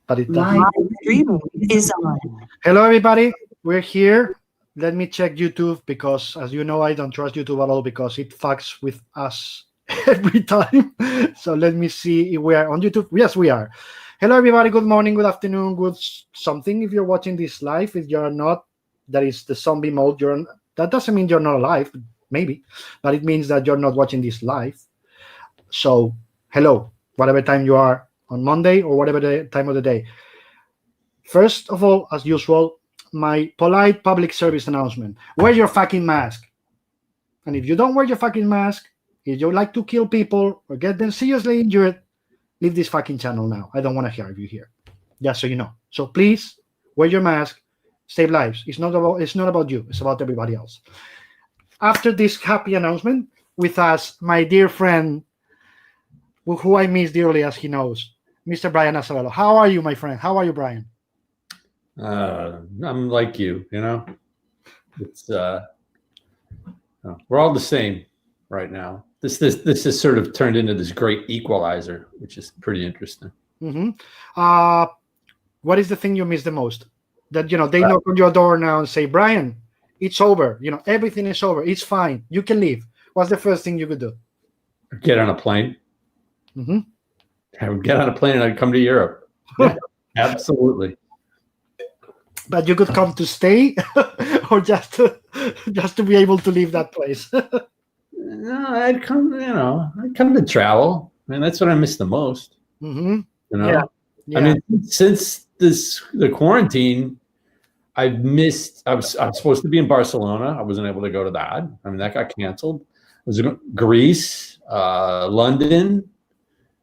but it doesn't. Live streaming is on. Hello, everybody. We're here. Let me check YouTube because, as you know, I don't trust YouTube at all because it fucks with us every time. So let me see if we are on YouTube. Yes, we are. Hello, everybody. Good morning, good afternoon, good something. If you're watching this live, if you're not, that is the zombie mode. That doesn't mean you're not alive, maybe, but it means that you're not watching this live. So, hello, whatever time you are on Monday or whatever the time of the day. First of all, as usual, my polite public service announcement. Wear your fucking mask. And if you don't wear your fucking mask, if you like to kill people or get them seriously injured, leave this fucking channel now. I don't want to hear you here. Just so you know. So please, wear your mask. Save lives. It's not about you. It's about everybody else. After this happy announcement, with us, my dear friend, who I miss dearly, as he knows, Mr. BRIAN AZZARELLO. How are you, my friend? How are you, Brian? I'm like you, you know. It's we're all the same right now. This has sort of turned into this great equalizer, which is pretty interesting. Mm-hmm. What is the thing you miss the most? That, you know, they knock on your door now and say, Brian, it's over. You know, everything is over. It's fine. You can leave. What's the first thing you could do? Get on a plane. Mm-hmm. I would get on a plane and I'd come to Europe. Yeah, absolutely. But you could come to stay or just to be able to leave that place. No, I'd come, I'd come to travel. I mean, that's what I miss the most. Mm-hmm. You know? Yeah. I mean, since the quarantine, I've missed. I was supposed to be in Barcelona. I wasn't able to go to that. I mean, that got canceled. I was in Greece, London,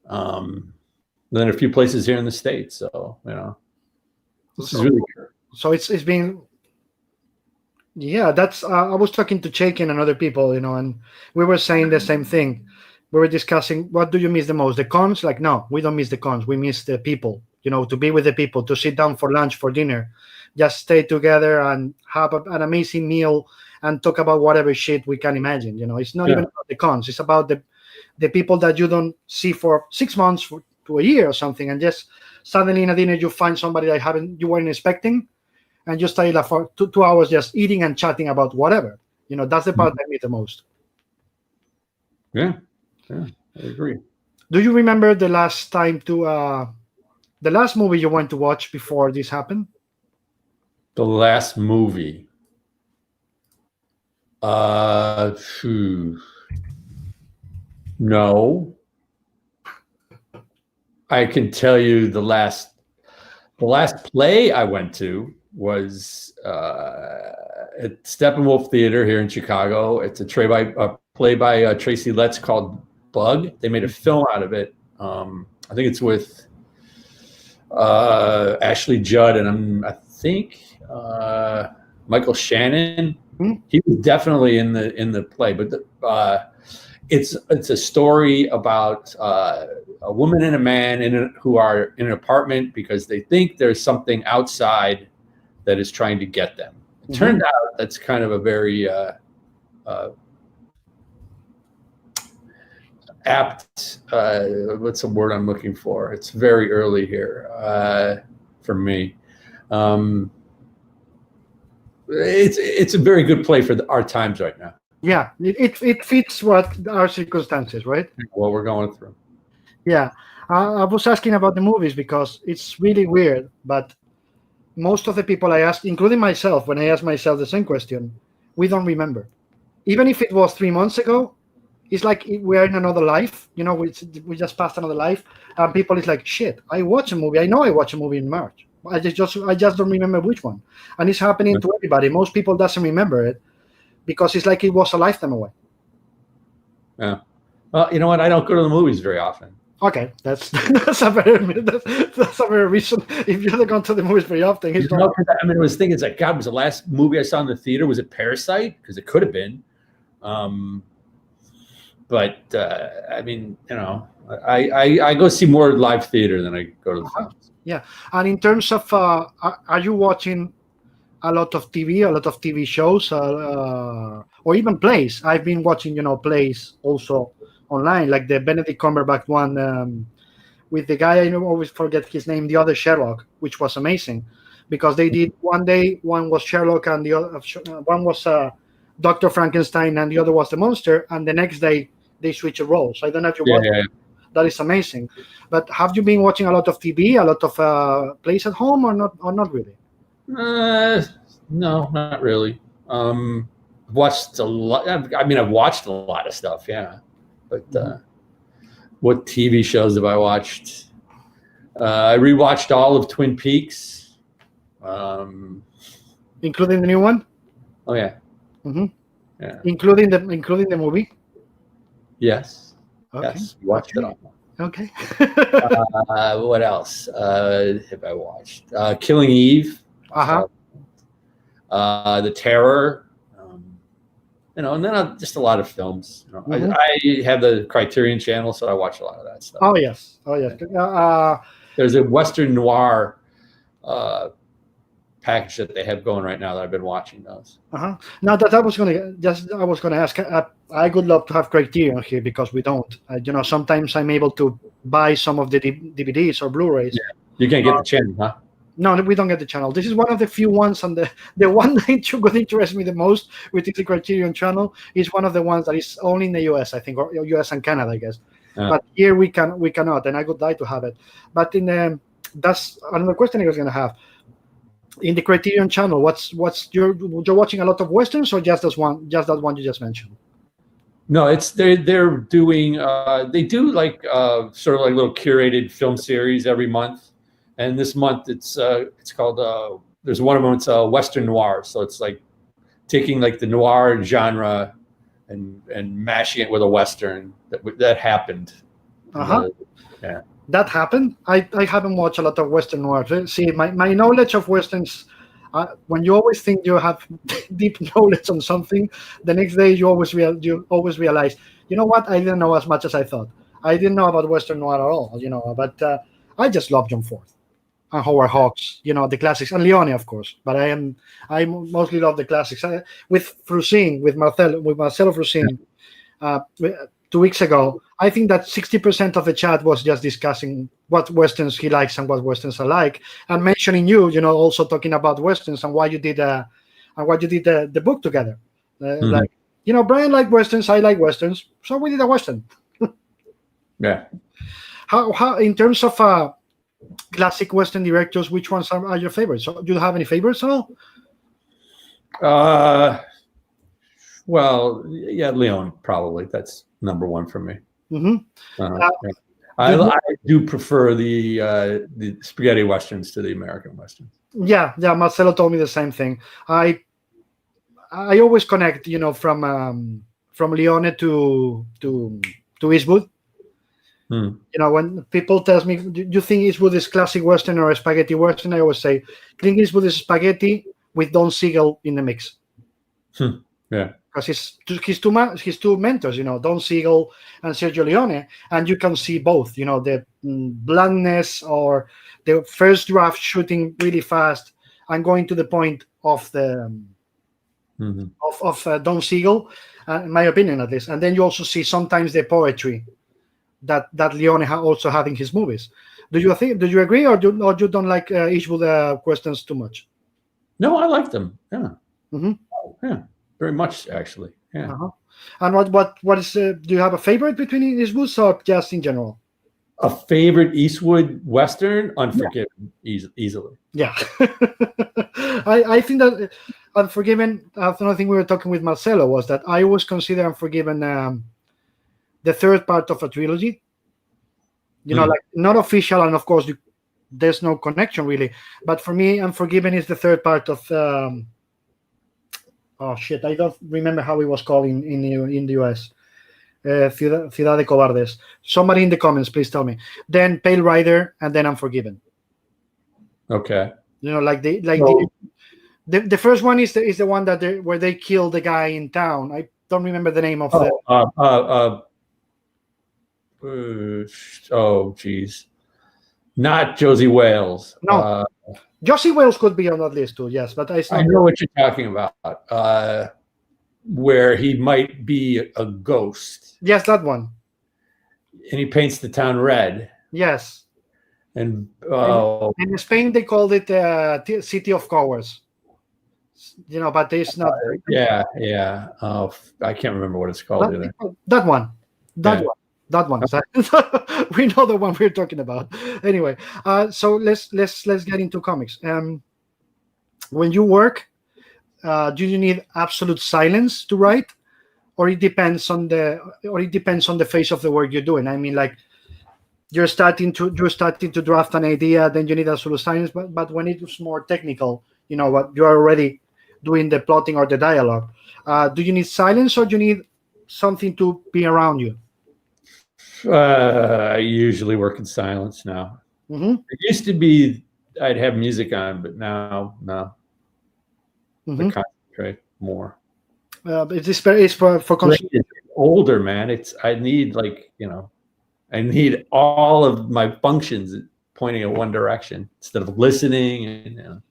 then a few places here in the States. So, this is really good. So it's been, that's, I was talking to Chaikin and other people, and we were saying the same thing. We were discussing, what do you miss the most? The cons? Like, no, we don't miss the cons. We miss the people, to be with the people, to sit down for lunch, for dinner, just stay together and have an amazing meal and talk about whatever shit we can imagine. It's not even about the cons. It's about the people that you don't see for 6 months to a year or something. And just suddenly in a dinner, you find somebody that you weren't expecting. And you stay like for 2 hours just eating and chatting about whatever. That's the part I miss the most. Yeah, I agree. Do you remember the last time the last movie you went to watch before this happened? The last movie. No. I can tell you the last play I went to was at Steppenwolf Theater here in Chicago. It's a play by Tracy Letts called Bug. They made a film out of it. I think it's with Ashley Judd and I think Michael Shannon. He was definitely in the play, but it's a story about a woman and a man who are in an apartment because they think there's something outside that is trying to get them. It turned out that's kind of a very apt, what's the word I'm looking for? It's very early here for me. It's a very good play for our times right now. Yeah, it fits what our circumstances, right? What we're going through. Yeah, I was asking about the movies because it's really weird, but most of the people I ask, including myself, when I ask myself the same question, we don't remember. Even if it was 3 months ago, it's like we're in another life. We just passed another life, and people is like, shit, I watched a movie. I know I watched a movie in March. I just don't remember which one. And it's happening to everybody. Most people doesn't remember it because it's like it was a lifetime away. Yeah. Well, you know what? I don't go to the movies very often. Okay, that's a very reason. If you don't go to the movies very often, I was thinking, it's like, God, was the last movie I saw in the theater, was it Parasite? Because it could have been. But I mean, I go see more live theater than I go to the films. Yeah, and in terms of, are you watching a lot of TV, a lot of TV shows, or even plays? I've been watching, plays also online, like the Benedict Cumberbatch one with the guy, I always forget his name, the other Sherlock, which was amazing, because they did one day, one was Sherlock and the other one was Dr. Frankenstein and the other was the monster, and the next day they switch roles. I don't know if you watched. That is amazing. But have you been watching a lot of TV, a lot of plays at home, or not really? No, not really. Watched a lot. I mean, I've watched a lot of stuff, yeah. But what TV shows have I watched? I rewatched all of Twin Peaks, including the new one. Oh yeah, yeah. Including the movie. Yes. Okay. Yes, watched it all. Okay. What else have I watched? Killing Eve. The Terror. And then just a lot of films. I have the Criterion channel, so I watch a lot of that stuff. Oh yes. There's a Western noir package that they have going right now that I've been watching those. Now that I was going to ask. I would love to have Criterion here because we don't. Sometimes I'm able to buy some of the DVDs or Blu-rays. Yeah. You can't get the channel, huh? No, we don't get the channel. This is one of the few ones, and the one that would interest me the most with the Criterion channel is one of the ones that is only in the US, I think, or US and Canada, I guess. But here we cannot, and I would like to have it. But that's another question I was going to have. In the Criterion channel, you're watching a lot of westerns or just that one you just mentioned? No, they're doing they do like sort of like little curated film series every month, and this month it's called there's one of them, it's Western noir, so it's like taking like the noir genre and mashing it with a western that happened. Yeah. That happened. I haven't watched a lot of Western noir. See, my knowledge of westerns, when you always think you have deep knowledge on something, the next day you always realize, you know what? I didn't know as much as I thought. I didn't know about Western noir at all. But I just love John Ford and Howard Hawks, the classics, and Leone, of course. But I mostly love the classics. With Marcelo Frusin, 2 weeks ago, I think that 60% of the chat was just discussing what westerns he likes and what westerns I like, and mentioning also talking about westerns and why you did the book together. Like, Brian liked westerns, I like westerns, so we did a western. Yeah. How in terms of classic western directors, which ones are your favorites? So, do you have any favorites at all? Well, yeah, Leone probably. That's number one for me. I do prefer the spaghetti westerns to the American westerns. Yeah. Marcelo told me the same thing. I always connect, from Leone to Eastwood. When people tell me, do you think Eastwood is classic western or a spaghetti western? I always say, Clint Eastwood is spaghetti with Don Siegel in the mix. Yeah. Because his two mentors, Don Siegel and Sergio Leone, and you can see both, the bluntness or the first draft shooting really fast and going to the point of the of Don Siegel, in my opinion at least. And then you also see sometimes the poetry that Leone also had in his movies. Do you agree, or you don't like Eastwood questions too much? No, I like them. Yeah. Yeah. Very much, actually. Yeah. And what is? Do you have a favorite between Eastwoods or just in general? A favorite Eastwood western? Unforgiven, easily. Yeah. I think that Unforgiven. Another thing we were talking with Marcelo was that I always consider Unforgiven the third part of a trilogy. Like not official, and of course there's no connection really. But for me, Unforgiven is the third part of. Oh shit! I don't remember how it was called in the US. Ciudad de Cobardes. Somebody in the comments, please tell me. Then Pale Rider, and then Unforgiven. Okay. The first one is the one where they kill the guy in town. I don't remember the name of geez, not Josie Wales. No. Josie Wales could be on that list too, yes, but I know what you're talking about. Where he might be a ghost. Yes, that one. And he paints the town red. Yes. And oh, In Spain, they called it City of Cowards. You know, but it's not. yeah. Oh, I can't remember what it's called either. That one. That Yeah. one. That one. We know the one we're talking about. Anyway, so let's get into comics. When you work, do you need absolute silence to write, or it depends on the phase of the work you're doing? I mean, like you're starting to draft an idea, then you need absolute silence. But when it's more technical, you know what, you are already doing the plotting or the dialogue. Do you need silence, or do you need something to be around you? I usually work in silence now. Mm-hmm. It used to be I'd have music on, but now no. Mm-hmm. I concentrate more. It's for older, man. I need I need all of my functions pointing in one direction instead of listening. And,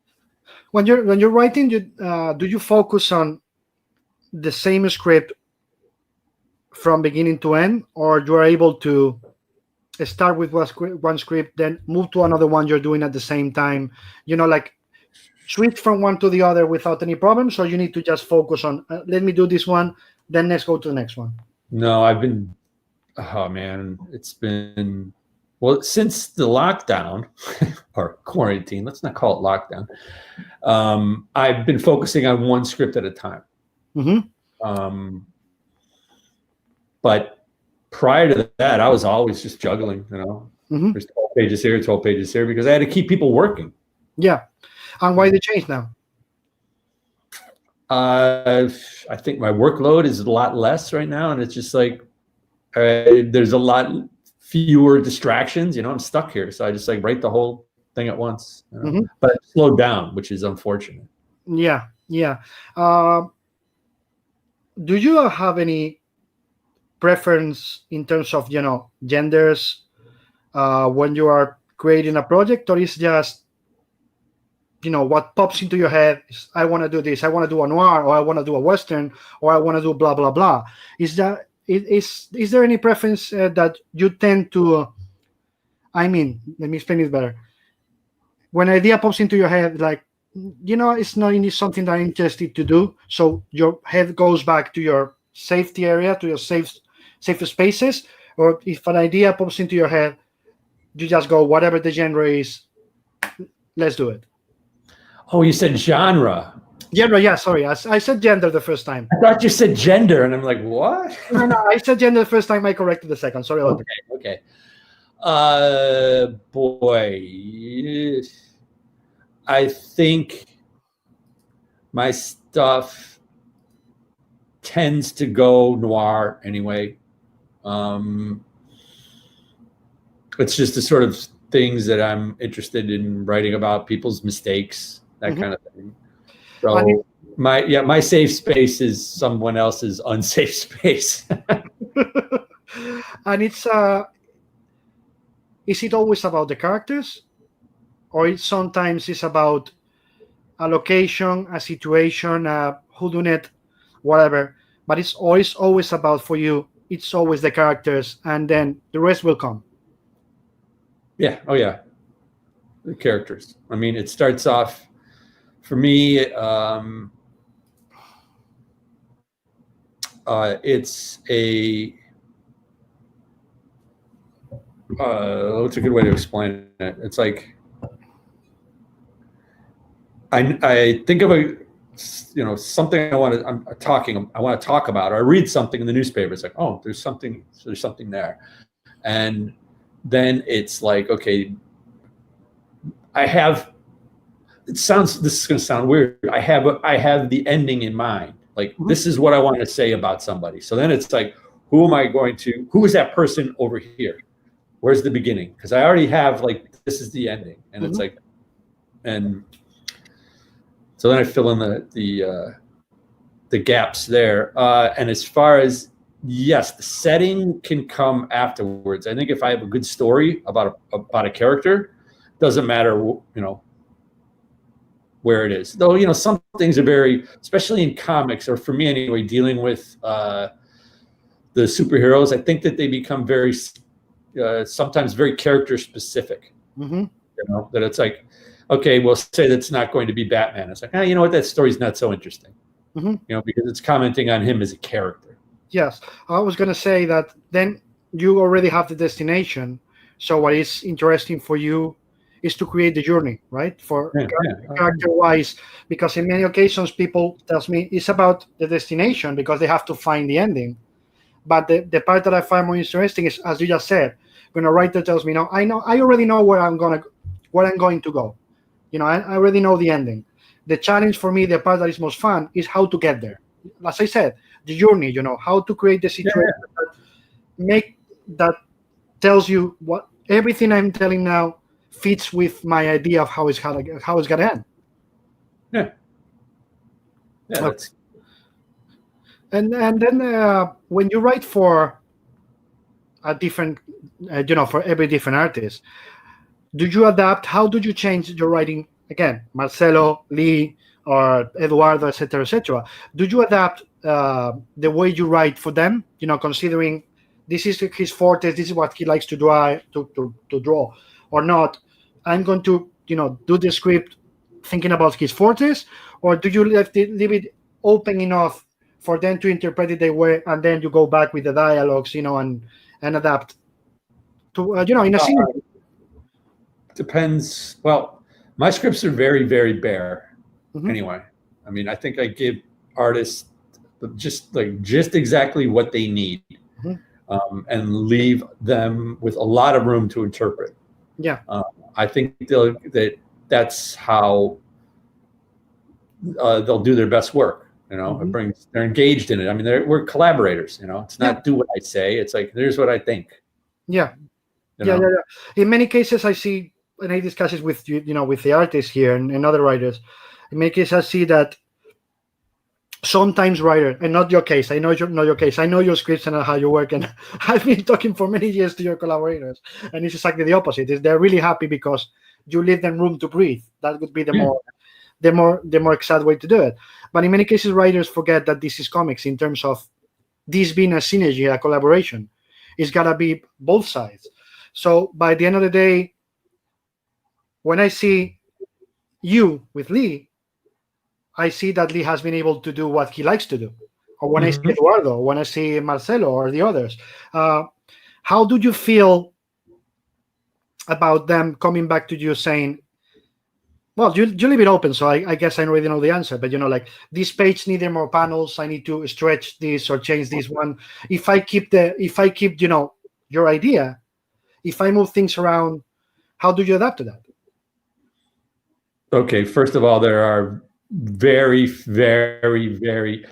When you're writing, do you focus on the same script from beginning to end, or you are able to start with one script, then move to another one you're doing at the same time? You know, like switch from one to the other without any problems, or you need to just focus on let me do this one, then let's go to the next one? No, oh man, it's been, well, since the lockdown or quarantine, let's not call it lockdown. I've been focusing on one script at a time. Mm-hmm. But prior to that, I was always just juggling, Mm-hmm. There's 12 pages here, 12 pages here, because I had to keep people working. Yeah. And why the change now? I think my workload is a lot less right now, and it's just like there's a lot fewer distractions. I'm stuck here, so I just like write the whole thing at once. Mm-hmm. But it slowed down, which is unfortunate. Yeah. Do you have any preference in terms of genders when you are creating a project, or is just what pops into your head is, I want to do this, I want to do a noir, or I want to do a western, or I want to do blah blah blah? Is there any preference that you tend to let me explain it better. When an idea pops into your head, like it's not something that I'm interested to do, so your head goes back to your safety area, to your safe spaces, or if an idea pops into your head, you just go, whatever the genre is, let's do it. Oh, you said genre. Genre, yeah, sorry. I said gender the first time. I thought you said gender, and I'm like, what? No, I said gender the first time. I corrected the second. Sorry about that. Okay. Boy, I think my stuff tends to go noir anyway. It's just the sort of things that I'm interested in writing about, people's mistakes, that Mm-hmm. kind of thing. So my safe space is someone else's unsafe space. And it's is it always about the characters, or it sometimes is about a location, a situation, whodunit, whatever? But it's always about, for you, it's always the characters, and then the rest will come. Yeah. Oh yeah. The characters. I mean, it starts off for me. It's a. What's a good way to explain it? It's like I think of something I want to talk about, or I read something in the newspaper. It's like, oh, there's something there, and then it's like, okay, this is going to sound weird. I have the ending in mind. Like, mm-hmm. This is what I want to say about somebody. So then it's like, who is that person over here? Where's the beginning? Because I already have, like, this is the ending. And mm-hmm. It's like, and so then I fill in the gaps there. And as far as, yes, the setting can come afterwards. I think if I have a good story about a character, doesn't matter, where it is. Though, some things are very, especially in comics, or for me anyway, dealing with the superheroes, I think that they become very sometimes very character specific. Mm-hmm. You know, that it's like, okay, we'll say that's not going to be Batman. It's like, you know what, that story's not so interesting. Mm-hmm. You know, because it's commenting on him as a character. Yes, I was going to say that then you already have the destination. So what is interesting for you is to create the journey, right? For character-wise, because in many occasions people tells me it's about the destination because they have to find the ending. But the part that I find more interesting is, as you just said, when a writer tells me, "No, I already know where I'm going to go. You know, I already know the ending." The challenge for me, the part that is most fun, is how to get there. As I said, the journey. You know, how to create the situation that tells you what everything I'm telling now fits with my idea of how it's gonna end. Yeah. Yeah. Okay. And then when you write for a different, for every different artist, do you adapt? How do you change your writing? Again, Marcelo, Lee, or Eduardo, etc., etc. Do you adapt the way you write for them? You know, considering this is his forte, this is what he likes to draw, or not. I'm going to, do the script thinking about his fortes, or do you leave it open enough for them to interpret it their way, and then you go back with the dialogues, and adapt to, in a scene? Depends. Well, my scripts are very, very bare. Mm-hmm. Anyway, I mean, I think I give artists just exactly what they need, mm-hmm. And leave them with a lot of room to interpret. Yeah, I think that's how they'll do their best work. You know, mm-hmm. They're engaged in it. I mean, we're collaborators. You know, it's not do what I say. It's like, here's what I think. Yeah. Yeah. In many cases, I see, and I discuss it with with the artists here and other writers. In many cases, I see that sometimes writer, and not your case. I know not your case. I know your scripts and how you work, and I've been talking for many years to your collaborators, and it's exactly the opposite. They're really happy because you leave them room to breathe. That would be the more exact way to do it. But in many cases, writers forget that this is comics in terms of this being a synergy, a collaboration. It's gotta be both sides. So by the end of the day, when I see you with Lee, I see that Lee has been able to do what he likes to do. Or when mm-hmm. I see Eduardo, when I see Marcelo or the others, how do you feel about them coming back to you saying, well, you leave it open, so I guess I already know the answer, but like this page needed more panels, I need to stretch this or change this one. If I keep your idea, if I move things around, how do you adapt to that? Okay, first of all, there are very, very, very,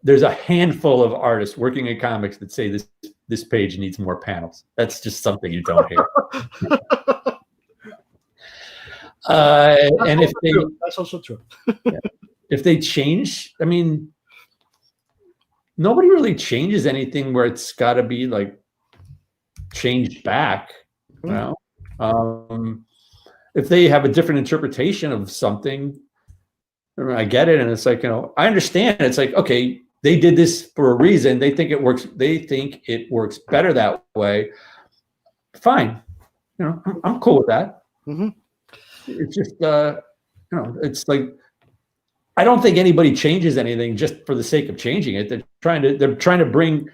there's a handful of artists working in comics that say this page needs more panels. That's just something you don't hear. And that's also true. If they change, I mean, nobody really changes anything where it's got to be like changed back. You know, if they have a different interpretation of something, I get it, and it's like, I understand. It's like, okay, they did this for a reason. They think it works. They think it works better that way. Fine, I'm cool with that. Mm-hmm. It's just, it's like, I don't think anybody changes anything just for the sake of changing it. They're trying to bring,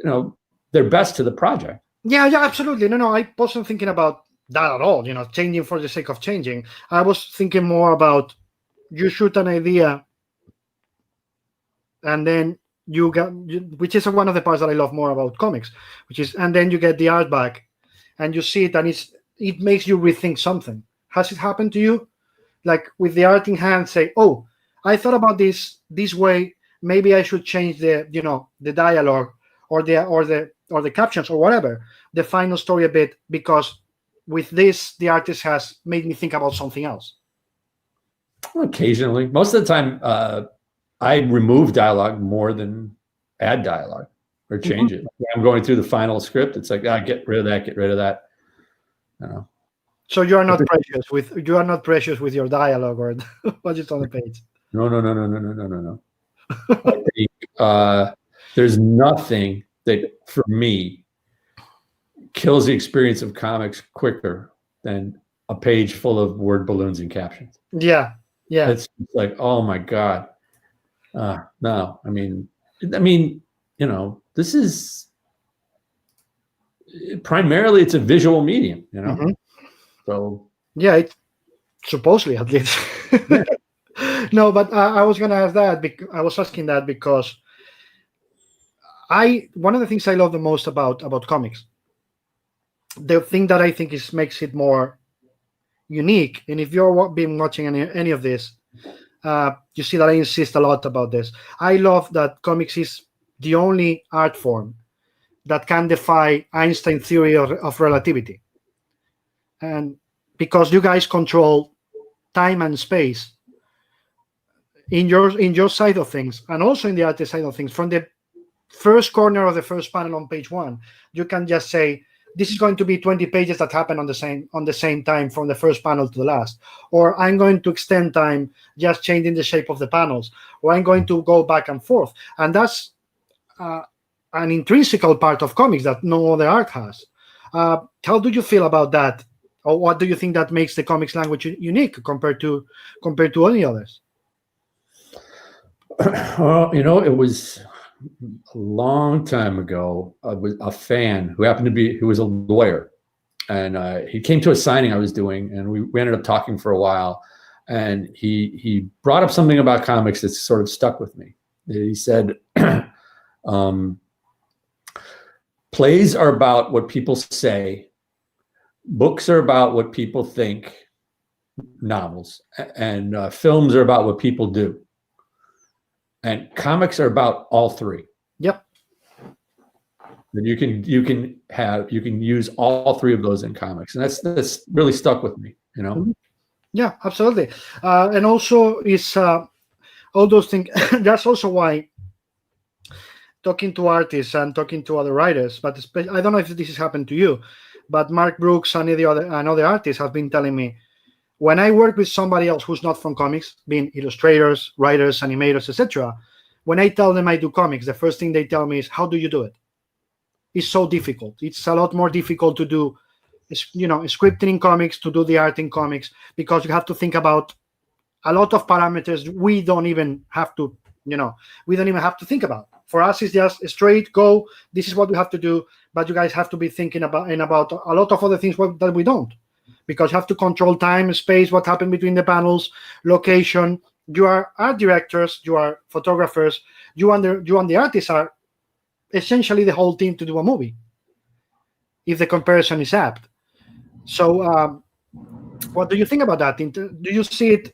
their best to the project. Yeah, absolutely. No, I wasn't thinking about that at all. Changing for the sake of changing. I was thinking more about you shoot an idea, and then which is one of the parts that I love more about comics, and then you get the art back, and you see it, and it makes you rethink something. Has it happened to you? Like with the art in hand, say, oh, I thought about this way. Maybe I should change the dialogue or the captions or whatever, the final story a bit, because with this, the artist has made me think about something else. Occasionally. Most of the time, I remove dialogue more than add dialogue or change it. When I'm going through the final script, it's like, get rid of that. So you are not precious with your dialogue or what is on the page. No. I think, there's nothing that, for me, kills the experience of comics quicker than a page full of word balloons and captions. Yeah. It's like, oh my God. No, I mean, this is primarily, it's a visual medium, So yeah, it's supposedly, at least. Yeah. No, but I was gonna ask that. I was asking that because one of the things I love the most about comics, the thing that I think makes it more unique, and if you've been watching any of this, you see that I insist a lot about this. I love that comics is the only art form that can defy Einstein's theory of relativity. And because you guys control time and space in your side of things, and also in the artist side of things, from the first corner of the first panel on page 1, you can just say, this is going to be 20 pages that happen on the same time from the first panel to the last, or I'm going to extend time just changing the shape of the panels, or I'm going to go back and forth. And that's an intrinsic part of comics that no other art has. How do you feel about that, or what do you think that makes the comics language unique compared to any others? Well, it was a long time ago. I was a fan who was a lawyer, and he came to a signing I was doing, and we ended up talking for a while. And he brought up something about comics that sort of stuck with me. He said, plays are about what people say, books are about what people think, novels, and films are about what people do. And comics are about all three. Yep. And you can use all three of those in comics, and that's really stuck with me. Yeah, absolutely. And also, it's all those things. That's also why talking to artists and talking to other writers, but I don't know if this has happened to you, but Mark Brooks and other artists have been telling me, when I work with somebody else who's not from comics, being illustrators, writers, animators, etc., when I tell them I do comics, the first thing they tell me is, how do you do it? It's so difficult. It's a lot more difficult to do, scripting in comics, to do the art in comics, because you have to think about a lot of parameters we don't even have to think about. For us, it's just straight go, this is what we have to do, but you guys have to be thinking about a lot of other things that we don't. Because you have to control time, space, what happened between the panels, location. You are art directors, you are photographers, you and the artists are essentially the whole team to do a movie, if the comparison is apt. So what do you think about that? Do you see it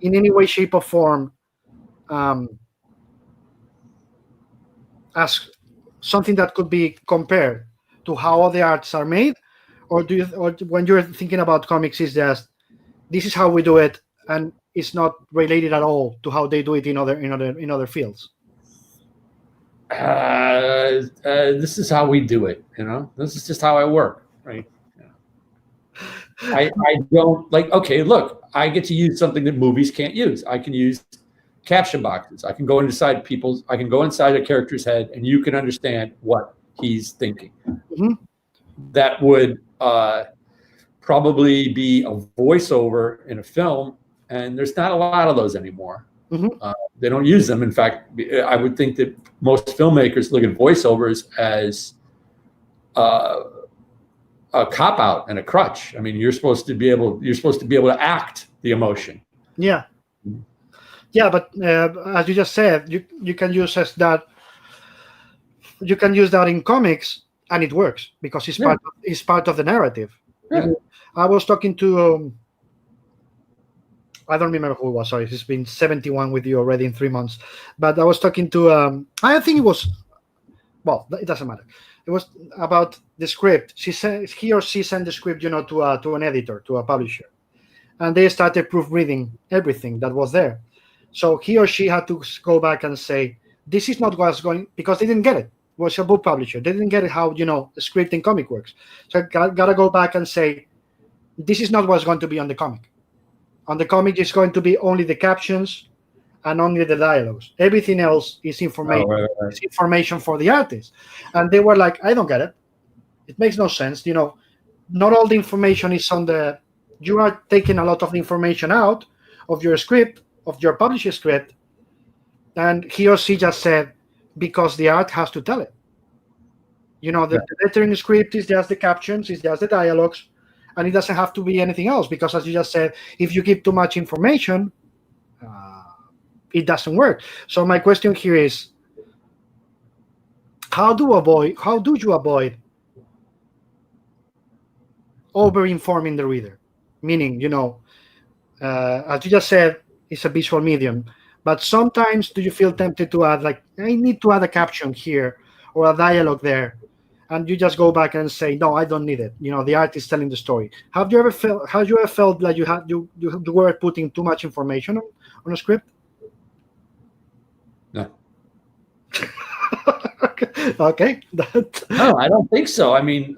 in any way, shape, or form as something that could be compared to how all the arts are made? Or when you're thinking about comics, is just, this is how we do it, and it's not related at all to how they do it in other fields? This is how we do it. This is just how I work, right? I don't okay, look, I get to use something that movies can't use. I can use caption boxes. I can go inside a character's head, and you can understand what he's thinking. Mm-hmm. That would probably be a voiceover in a film, and there's not a lot of those anymore. Mm-hmm. They don't use them. In fact, I would think that most filmmakers look at voiceovers as a cop-out and a crutch. I mean, you're supposed to be able to act the emotion. Yeah. Yeah, but as you just said, you can use that. You can use that in comics, and it works because it's part of the narrative. Yeah. I was talking to I don't remember who it was. Sorry, it's been 71 with you already in 3 months. But I was talking to I think it was, well, it doesn't matter. It was about the script. He or she sent the script, to an editor, to a publisher, and they started proofreading everything that was there. So he or she had to go back and say, this is not what's going, because they didn't get it. It was a book publisher. They didn't get it how, the script in comic works. So I gotta go back and say, this is not what's going to be on the comic. On the comic, it's going to be only the captions and only the dialogues. Everything else is information. Oh, right. It's information for the artist. And they were like, I don't get it. It makes no sense. Not all the information is on the. You are taking a lot of the information out of your script, of your publisher script, and he or she just said because the art has to tell it. The lettering script is just the captions, it's just the dialogues, and it doesn't have to be anything else because, as you just said, if you give too much information, it doesn't work. So my question here is, how do you avoid over-informing the reader? Meaning, as you just said, it's a visual medium, but sometimes do you feel tempted to add, like, I need to add a caption here or a dialogue there, and you just go back and say, no, I don't need it. The art is telling the story. Have you ever felt like you were putting too much information on a script? No. Okay. No, I don't think so. I mean,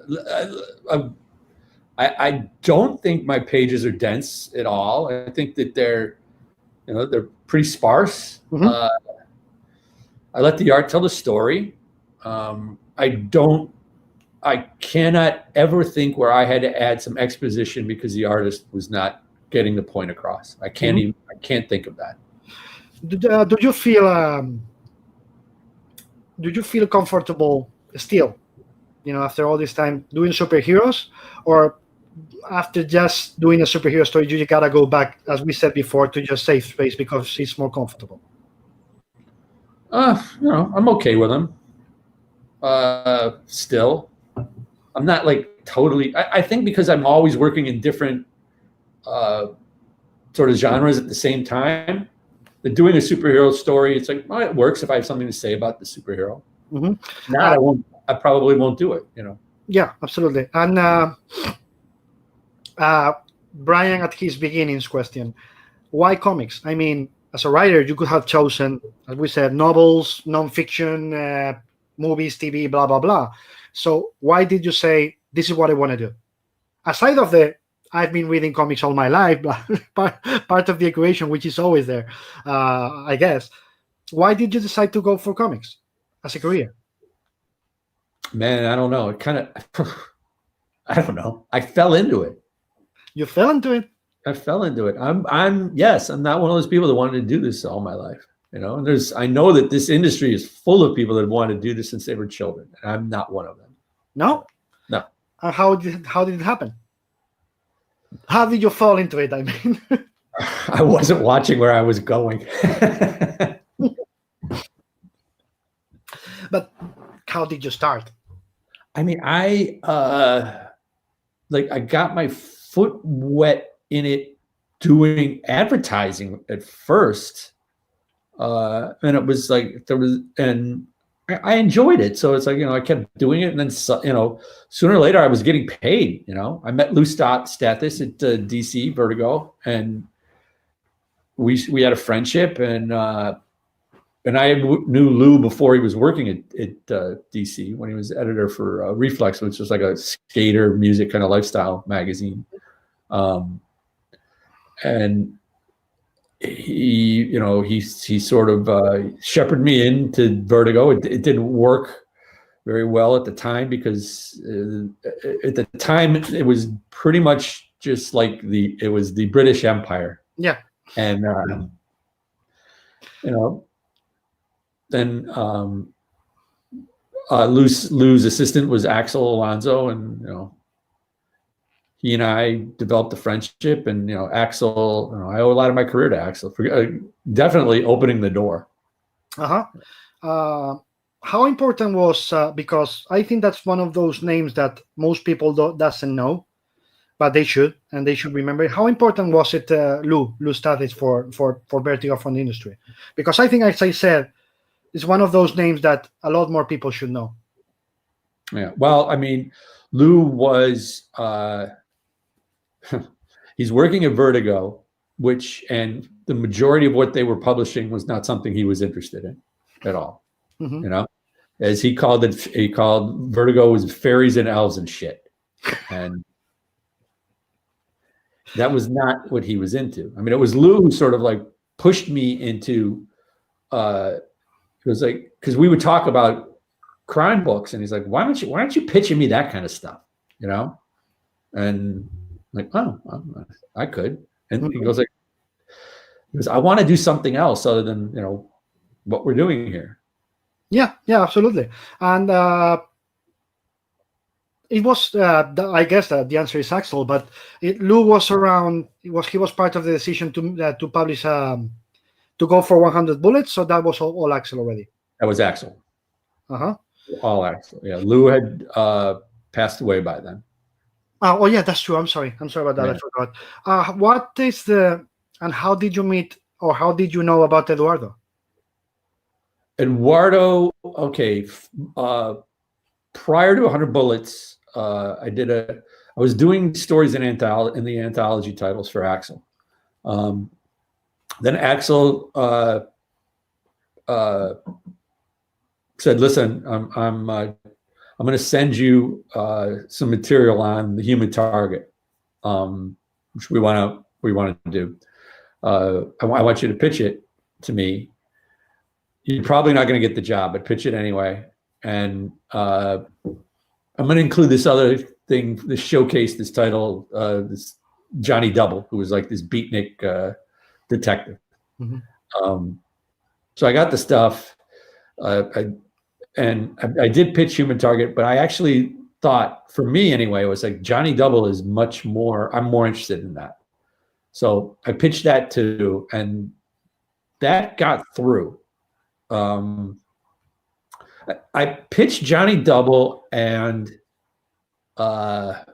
I don't think my pages are dense at all. I think that they're pretty sparse. Mm-hmm. I let the art tell the story. I cannot ever think where I had to add some exposition because the artist was not getting the point across. I can't even. I can't think of that. Do you feel? Do you feel comfortable still? After all this time doing superheroes, or after just doing a superhero story, you gotta go back, as we said before, to your safe space because it's more comfortable? I'm okay with them. Still, I'm not like totally. I think because I'm always working in different sort of genres at the same time. That doing a superhero story, it's like, well, it works if I have something to say about the superhero. Mm-hmm. Now I won't. I probably won't do it. Yeah, absolutely. And Brian, at his beginnings question, why comics? I mean, as a writer, you could have chosen, as we said, novels, nonfiction, movies, TV, blah, blah, blah. So why did you say, this is what I want to do? Aside of I've been reading comics all my life, part of the equation, which is always there, I guess. Why did you decide to go for comics as a career? Man, I don't know. It kind of, I don't know. I fell into it. You fell into it? I fell into it. I'm not one of those people that wanted to do this all my life. And I know that this industry is full of people that wanted to do this since they were children. And I'm not one of them. No? No. How did it happen? How did you fall into it? I mean, I wasn't watching where I was going. But how did you start? I mean, I got my foot wet in it doing advertising at first. And it was like I enjoyed it. So it's like, I kept doing it. And then, sooner or later I was getting paid. I met Lou Stathis at DC Vertigo, and we had a friendship, and I knew Lou before he was working at DC, when he was editor for Reflex, which was like a skater music kind of lifestyle magazine. And he sort of shepherded me into Vertigo. It didn't work very well at the time because at the time it was pretty much just like it was the British Empire. Yeah. And then Lou's assistant was Axel Alonso, and he and I developed a friendship, and Axel, I owe a lot of my career to Axel for definitely opening the door. How important was because I think that's one of those names that most people doesn't know, but they should, and they should remember. How important was it, Lou Stathis for Vertigo from the industry? Because I think, as I said, it's one of those names that a lot more people should know. Yeah. Well, I mean, Lou was. He's working at Vertigo, and the majority of what they were publishing was not something he was interested in at all. Mm-hmm. As he called Vertigo was fairies and elves and shit, and that was not what he was into. I mean, it was Lou who sort of like pushed me into. It was like, because we would talk about crime books, and he's like, why aren't you pitching me that kind of stuff, you know? And I'm like, oh, I could. And he goes, I want to do something else other than, you know, what we're doing here. Yeah, absolutely. And it was, I guess the answer is Axel, but Lou was around. He was part of the decision to publish, to go for 100 bullets. So that was all Axel already. That was Axel. All Axel. Yeah, Lou had passed away by then. Oh yeah, that's true. I'm sorry about that. Yeah. I forgot. What is and how did you meet, or how did you know about Eduardo? Eduardo, okay. Prior to 100 Bullets, I was doing stories in the anthology titles for Axel. Then Axel said, "Listen, I'm going to send you some material on the Human Target, which we want to do. I want you to pitch it to me. You're probably not going to get the job, but pitch it anyway. And I'm going to include this other thing, this showcase, this title, this Johnny Double, who was like this beatnik detective." So I got the stuff. I did pitch Human Target, but I actually thought, for me anyway, it was like Johnny Double is much more, I'm more interested in that. So I pitched that too, and that got through. I pitched Johnny Double and 100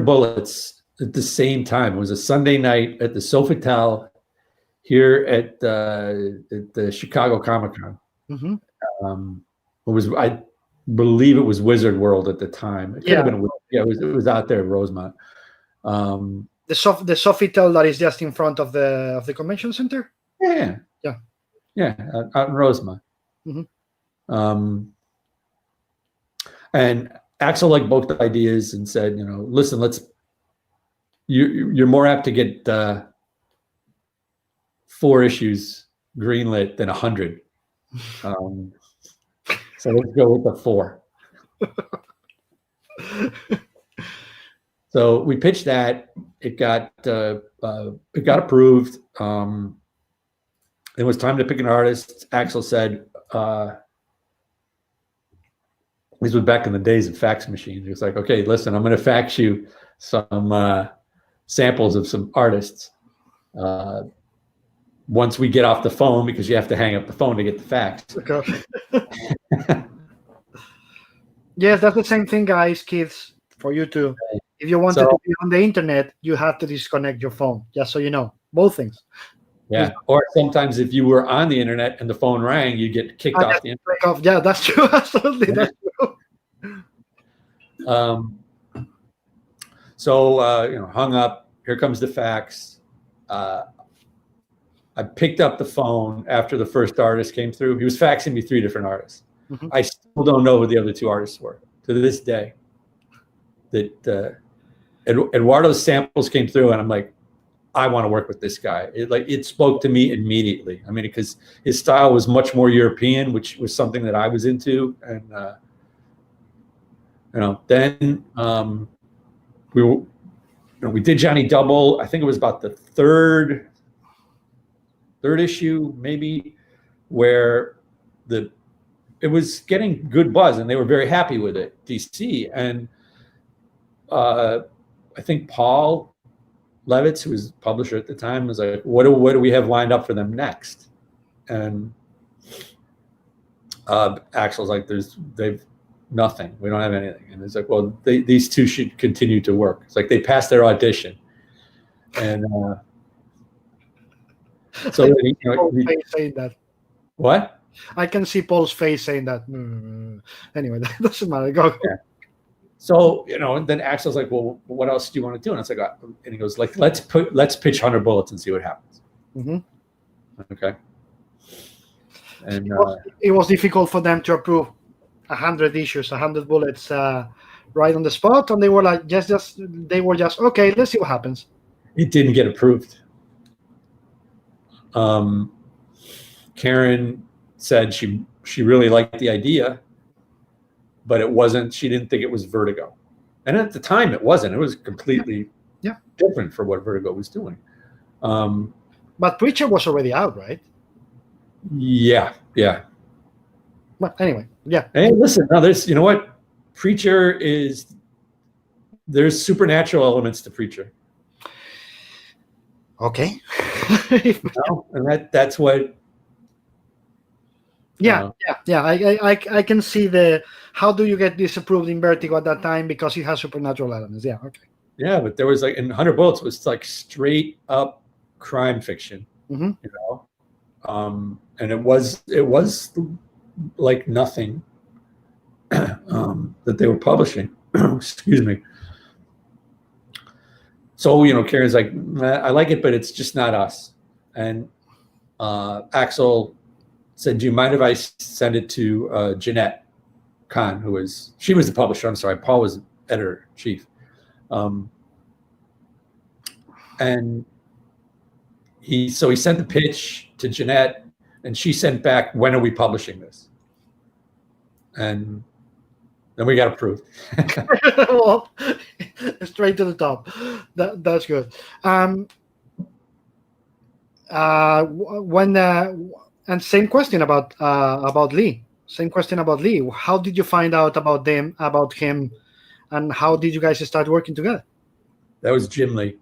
Bullets at the same time. It was a Sunday night at the Sofitel here at the Chicago Comic-Con. I believe it was Wizard World at the time. It could have been. Yeah, it was out there at Rosemont. The Sofitel that is just in front of the convention center. Yeah, out in Rosemont. And Axel liked both ideas and said, you know, listen, you're more apt to get 4 issues greenlit than 100. So let's go with the 4. So we pitched that. It got approved. It was time to pick an artist. Axel said, this was back in the days of fax machines. He was like, okay, listen, I'm going to fax you some samples of some artists once we get off the phone, because you have to hang up the phone to get the fax. Okay. Yes, that's the same thing, guys, kids, for you too. If you wanted to be on the internet, you have to disconnect your phone, just so you know. Both things. Yeah, or sometimes if you were on the internet and the phone rang, you get kicked off the internet. Yeah, that's true. Absolutely, that's true. So hung up. Here comes the fax. I picked up the phone after the first artist came through. He was faxing me 3 different artists. I still don't know who the other 2 artists were to this day. That Eduardo's samples came through, and I'm like, I want to work with this guy. It spoke to me immediately. I mean, because his style was much more European, which was something that I was into. And then we did Johnny Double. I think it was about the third issue, maybe, where it was getting good buzz, and they were very happy with it, DC. And I think Paul Levitz, who was publisher at the time, was like, what do we have lined up for them next? And Axel's like, they've nothing. We don't have anything. And it's like, well, these 2 should continue to work. It's like they passed their audition. And so saying that. What? I can see Paul's face saying that. Anyway, that doesn't matter. Go. Yeah. So, and then Axel's like, well, what else do you want to do? And it's like, and he goes, like, let's pitch 100 Bullets and see what happens. Okay. And it was difficult for them to approve 100 issues, 100 bullets right on the spot, and they were like, they were just okay. Let's see what happens. It didn't get approved. Karen said she really liked the idea, but it wasn't. She didn't think it was Vertigo, and at the time it wasn't. It was completely different for what Vertigo was doing. But Preacher was already out, right? Yeah. But anyway, yeah. Hey, listen, now there's, you know what? Preacher there's supernatural elements to Preacher. Okay. And that's what. Yeah. I can see how do you get this approved in Vertigo at that time, because it has supernatural elements. Yeah. Okay. Yeah, but there was like in 100 Bullets was like straight up crime fiction, Mm-hmm. you know, and it was like nothing that they were publishing. Excuse me. So, you know, Karen's like, I like it, but it's just not us. And Axel said, do you mind if I send it to Jeanette Kahn, she was the publisher. I'm sorry, Paul was editor-in-chief. And he sent the pitch to Jeanette, and she sent back, when are we publishing this? And then we got approved. Well, straight to the top. That's good. And same question about Lee. Same question about Lee. How did you find out about him, and how did you guys start working together? That was Jim Lee.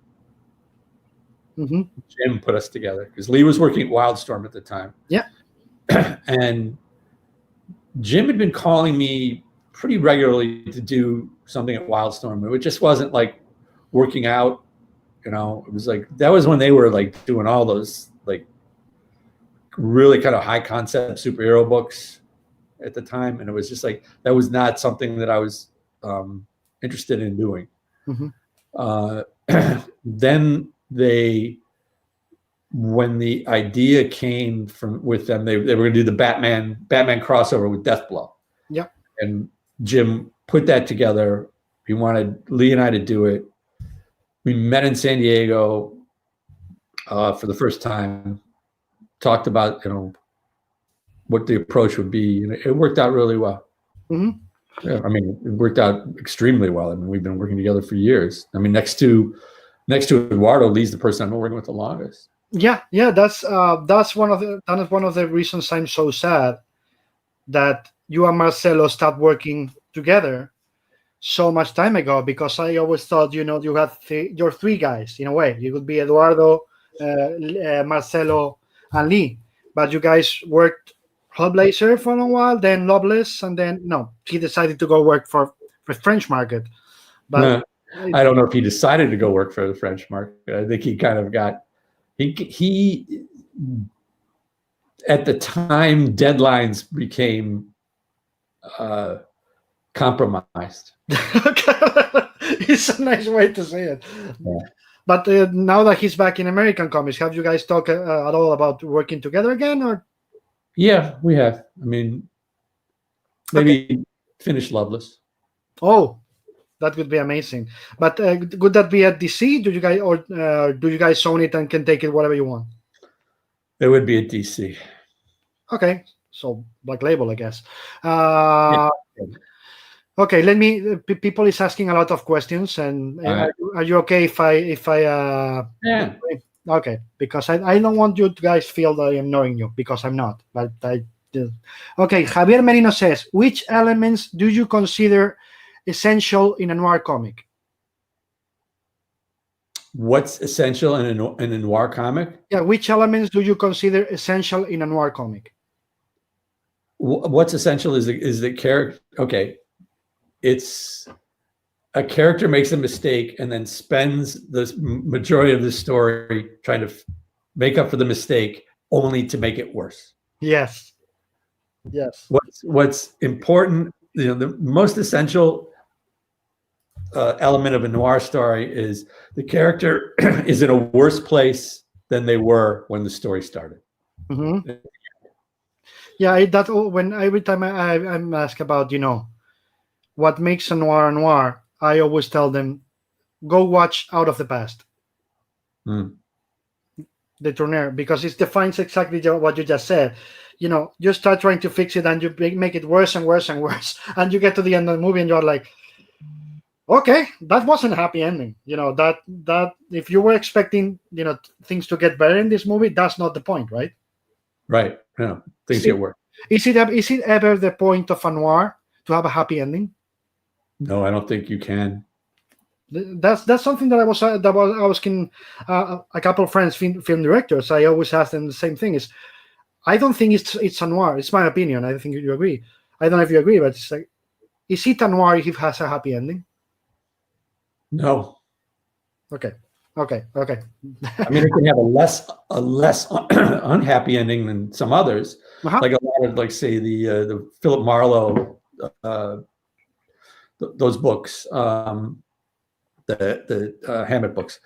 Mm-hmm. Jim put us together because Lee was working at Wildstorm at the time. Yeah. And Jim had been calling me pretty regularly to do something at Wildstorm. It just wasn't like working out, you know. It was like, that was when they were like doing all those like really kind of high concept superhero books at the time. And it was just like, that was not something that I was interested in doing. Mm-hmm. Then when the idea came with them, they were going to do the Batman crossover with Deathblow. Yep. And Jim put that together. He wanted Lee and I to do it. We met in San Diego for the first time, talked about, you know, what the approach would be. And it worked out really well. Mm-hmm. Yeah, I mean, it worked out extremely well. I mean, we've been working together for years. I mean, next to Eduardo, Lee's the person I've been working with the longest. Yeah. That's one of the reasons I'm so sad that you and Marcelo stopped working together so much time ago, because I always thought, you know, you had your three guys in a way. You could be Eduardo, Marcelo, and Lee, but you guys worked Hellblazer for a while, then Loveless, and then he decided to go work for the French market. But I don't know if he decided to go work for the French market. I think he kind of got he at the time deadlines became compromised. It's a nice way to say it. Yeah. But now that he's back in American comics, have you guys talked at all about working together again? Or yeah, we have. I mean, maybe finish Loveless. Oh, that would be amazing. But would that be at DC? Do you guys own it and can take it whatever you want? It would be at DC. Okay, so Black Label, I guess. Yeah. Okay, people is asking a lot of questions, and are you okay if I Yeah. Okay, because I don't want you guys feel that I'm ignoring you, because I'm not. But okay, Javier Merino says, which elements do you consider essential in a noir comic? What's essential in a noir comic? Yeah, which elements do you consider essential in a noir comic? What's essential is the character. Okay, it's a character makes a mistake and then spends the majority of the story trying to make up for the mistake, only to make it worse. Yes. What's important, you know, the most essential element of a noir story is the character is in a worse place than they were when the story started. Mm-hmm. Yeah, every time I'm asked about, you know, what makes a noir, I always tell them, go watch Out of the Past. the tournure, because it defines exactly what you just said. You start trying to fix it and you make it worse and worse and worse, and you get to the end of the movie and you're like, okay, that wasn't a happy ending. That if you were expecting things to get better in this movie, that's not the point, right? Right. Yeah. Things get worse. Is it ever the point of a noir to have a happy ending? No, I don't think you can. That's something that I was asking a couple of friends, film directors. I always ask them the same thing: is I don't think it's a noir. It's my opinion. I think you agree. I don't know if you agree, but it's like, is it a noir if it has a happy ending? No. Okay. I mean, it can have a less unhappy ending than some others. Like a lot of, like, say, the Philip Marlowe, those books, the Hammett books.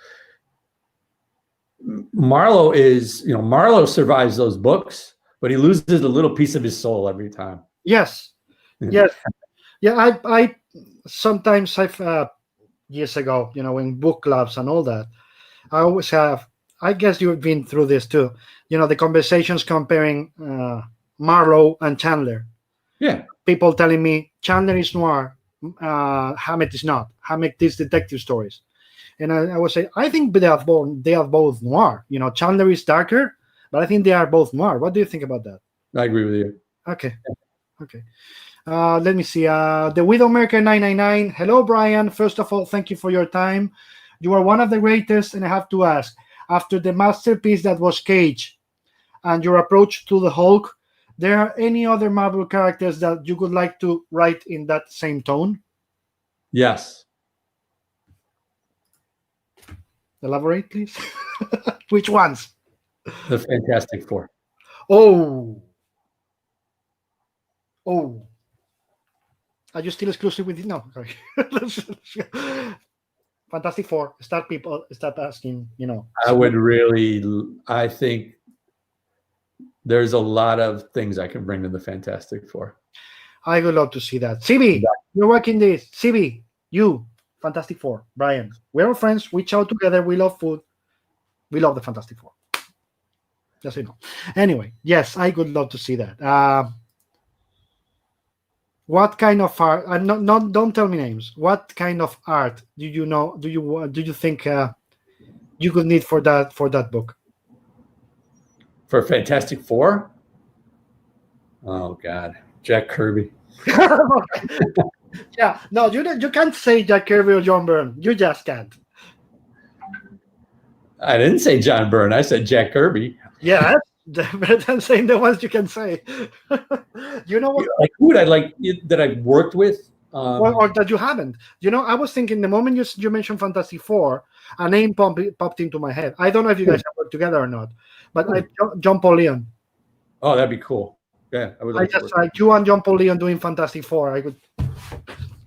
Marlowe survives those books, but he loses a little piece of his soul every time. Yes. Yes. Yeah. I sometimes years ago, in book clubs and all that, I always have. I guess you've been through this too. The conversations comparing Marlowe and Chandler. Yeah. People telling me Chandler is noir, Hammett is not. Hammett is detective stories, and I would say I think they are both noir. Chandler is darker, but I think they are both noir. What do you think about that? I agree with you. Okay. Let me see. The Widowmaker 999. Hello, Brian. First of all, thank you for your time. You are one of the greatest, and I have to ask, after the masterpiece that was Cage and your approach to the Hulk, there are any other Marvel characters that you would like to write in that same tone? Yes. Elaborate, please. Which ones? The Fantastic Four. Oh. Are you still exclusive with it? No. Sorry. Fantastic Four. Start asking, I think there's a lot of things I can bring to the Fantastic Four. I would love to see that. CB, you're working this. CB, you, Fantastic Four. Brian, we're all friends. We chow together. We love food. We love the Fantastic Four. Just so you know. Anyway, yes, I would love to see that. What kind of art? Don't tell me names. What kind of art do you think you could need for that book? For Fantastic Four? Oh God, Jack Kirby. Yeah, no, you can't say Jack Kirby or John Byrne. You just can't. I didn't say John Byrne. I said Jack Kirby. Yeah, better than saying the ones you can say. You know what? Like, who would I like that I've worked with? Or that you haven't. I was thinking the moment you mentioned Fantastic Four, a name popped into my head. I don't know if you guys have worked together or not, but John Paul Leon. Oh, that'd be cool. Yeah, I would. I just like you and John Paul Leon doing Fantastic Four.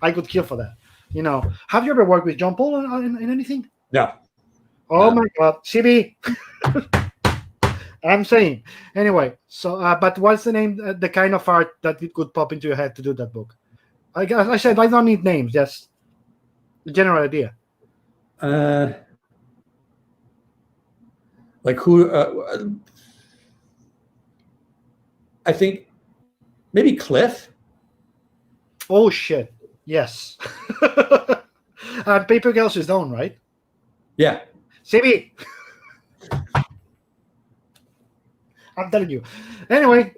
I could kill for that. Have you ever worked with John Paul in anything? No. Oh my God, CB. I'm saying. Anyway, so but what's the name? The kind of art that it could pop into your head to do that book? I said I don't need names, just the general idea. Like who? I think maybe Cliff. Oh shit! Yes. Paper Girls is done, right? Yeah. CB. I'm telling you. Anyway,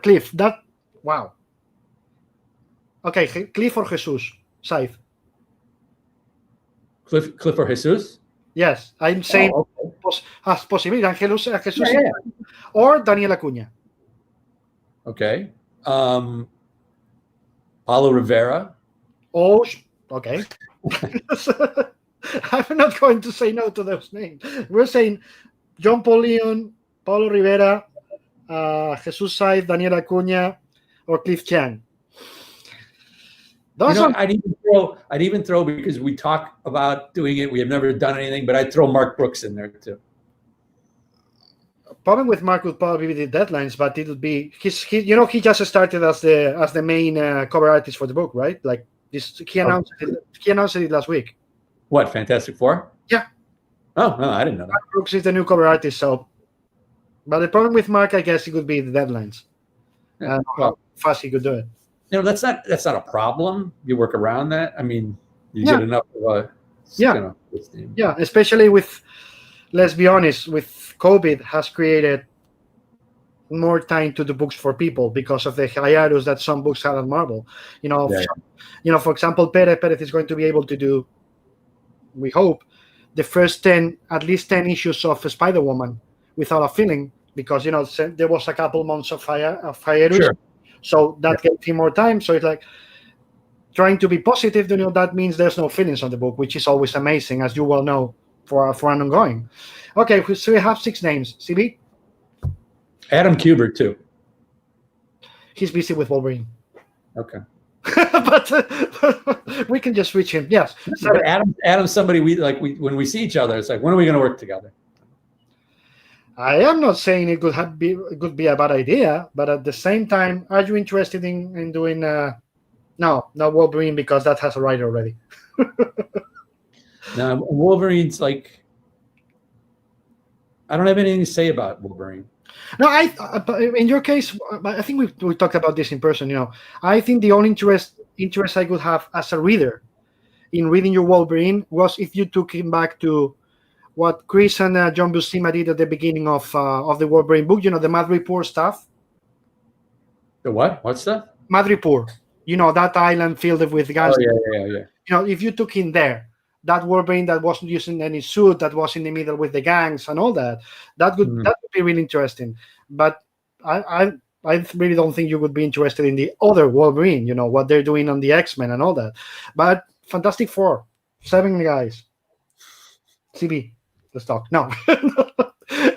Cliff. Wow. Okay, Cliff or Jesus? Saif. Cliff or Jesus? Yes, I'm saying as possibility. Jesus yeah. Or Daniel Acuña. Okay. Paulo Rivera. Oh, okay. I'm not going to say no to those names. We're saying John Paul Leon, Paulo Rivera, Jesus Saif, Daniel Acuña, or Cliff Chang. I'd even throw because we talk about doing it. We have never done anything, but I'd throw Mark Brooks in there too. Problem with Mark would probably be the deadlines, but it would be he just started as the main cover artist for the book, right? Like this, he announced it last week. What, Fantastic Four? Yeah. Oh no, I didn't know that. Mark Brooks is the new cover artist. So, but the problem with Mark, I guess, it could be the deadlines. Yeah, How fast he could do it. that's not a problem. You work around that. I mean, you Yeah. get enough of a Yeah, especially with, let's be honest, with COVID has created more time to do books for people because of the hiatus that some books had at Marvel. For example, Perez is going to be able to do, we hope, the first at least 10 issues of Spider-Woman without a feeling, because there was a couple months of hiatus. Sure. So that gave him more time. So it's like trying to be positive. That means there's no feelings on the book, which is always amazing, as you well know, for an ongoing. Okay, so we have 6 names. CB? Adam Kubert too. He's busy with Wolverine. Okay. but we can just reach him. Yes. So Adam's somebody when we see each other, it's like, when are we going to work together? I am not saying it could be a bad idea, but at the same time, are you interested in doing no, not Wolverine, because that has a writer already. No, Wolverine's like, I don't have anything to say about Wolverine. No, in your case, I think we talked about this in person. I think the only interest I could have as a reader in reading your Wolverine was if you took him back to what Chris and John Buscema did at the beginning of the Wolverine book. The Madripoor stuff. The what? What stuff? Madripoor. That island filled with guns. Oh, yeah. If you took him there, that Wolverine that wasn't using any suit, that was in the middle with the gangs and all that would be really interesting. But I really don't think you would be interested in the other Wolverine, what they're doing on the X-Men and all that. But Fantastic Four, 7 guys. CB, let's talk. No.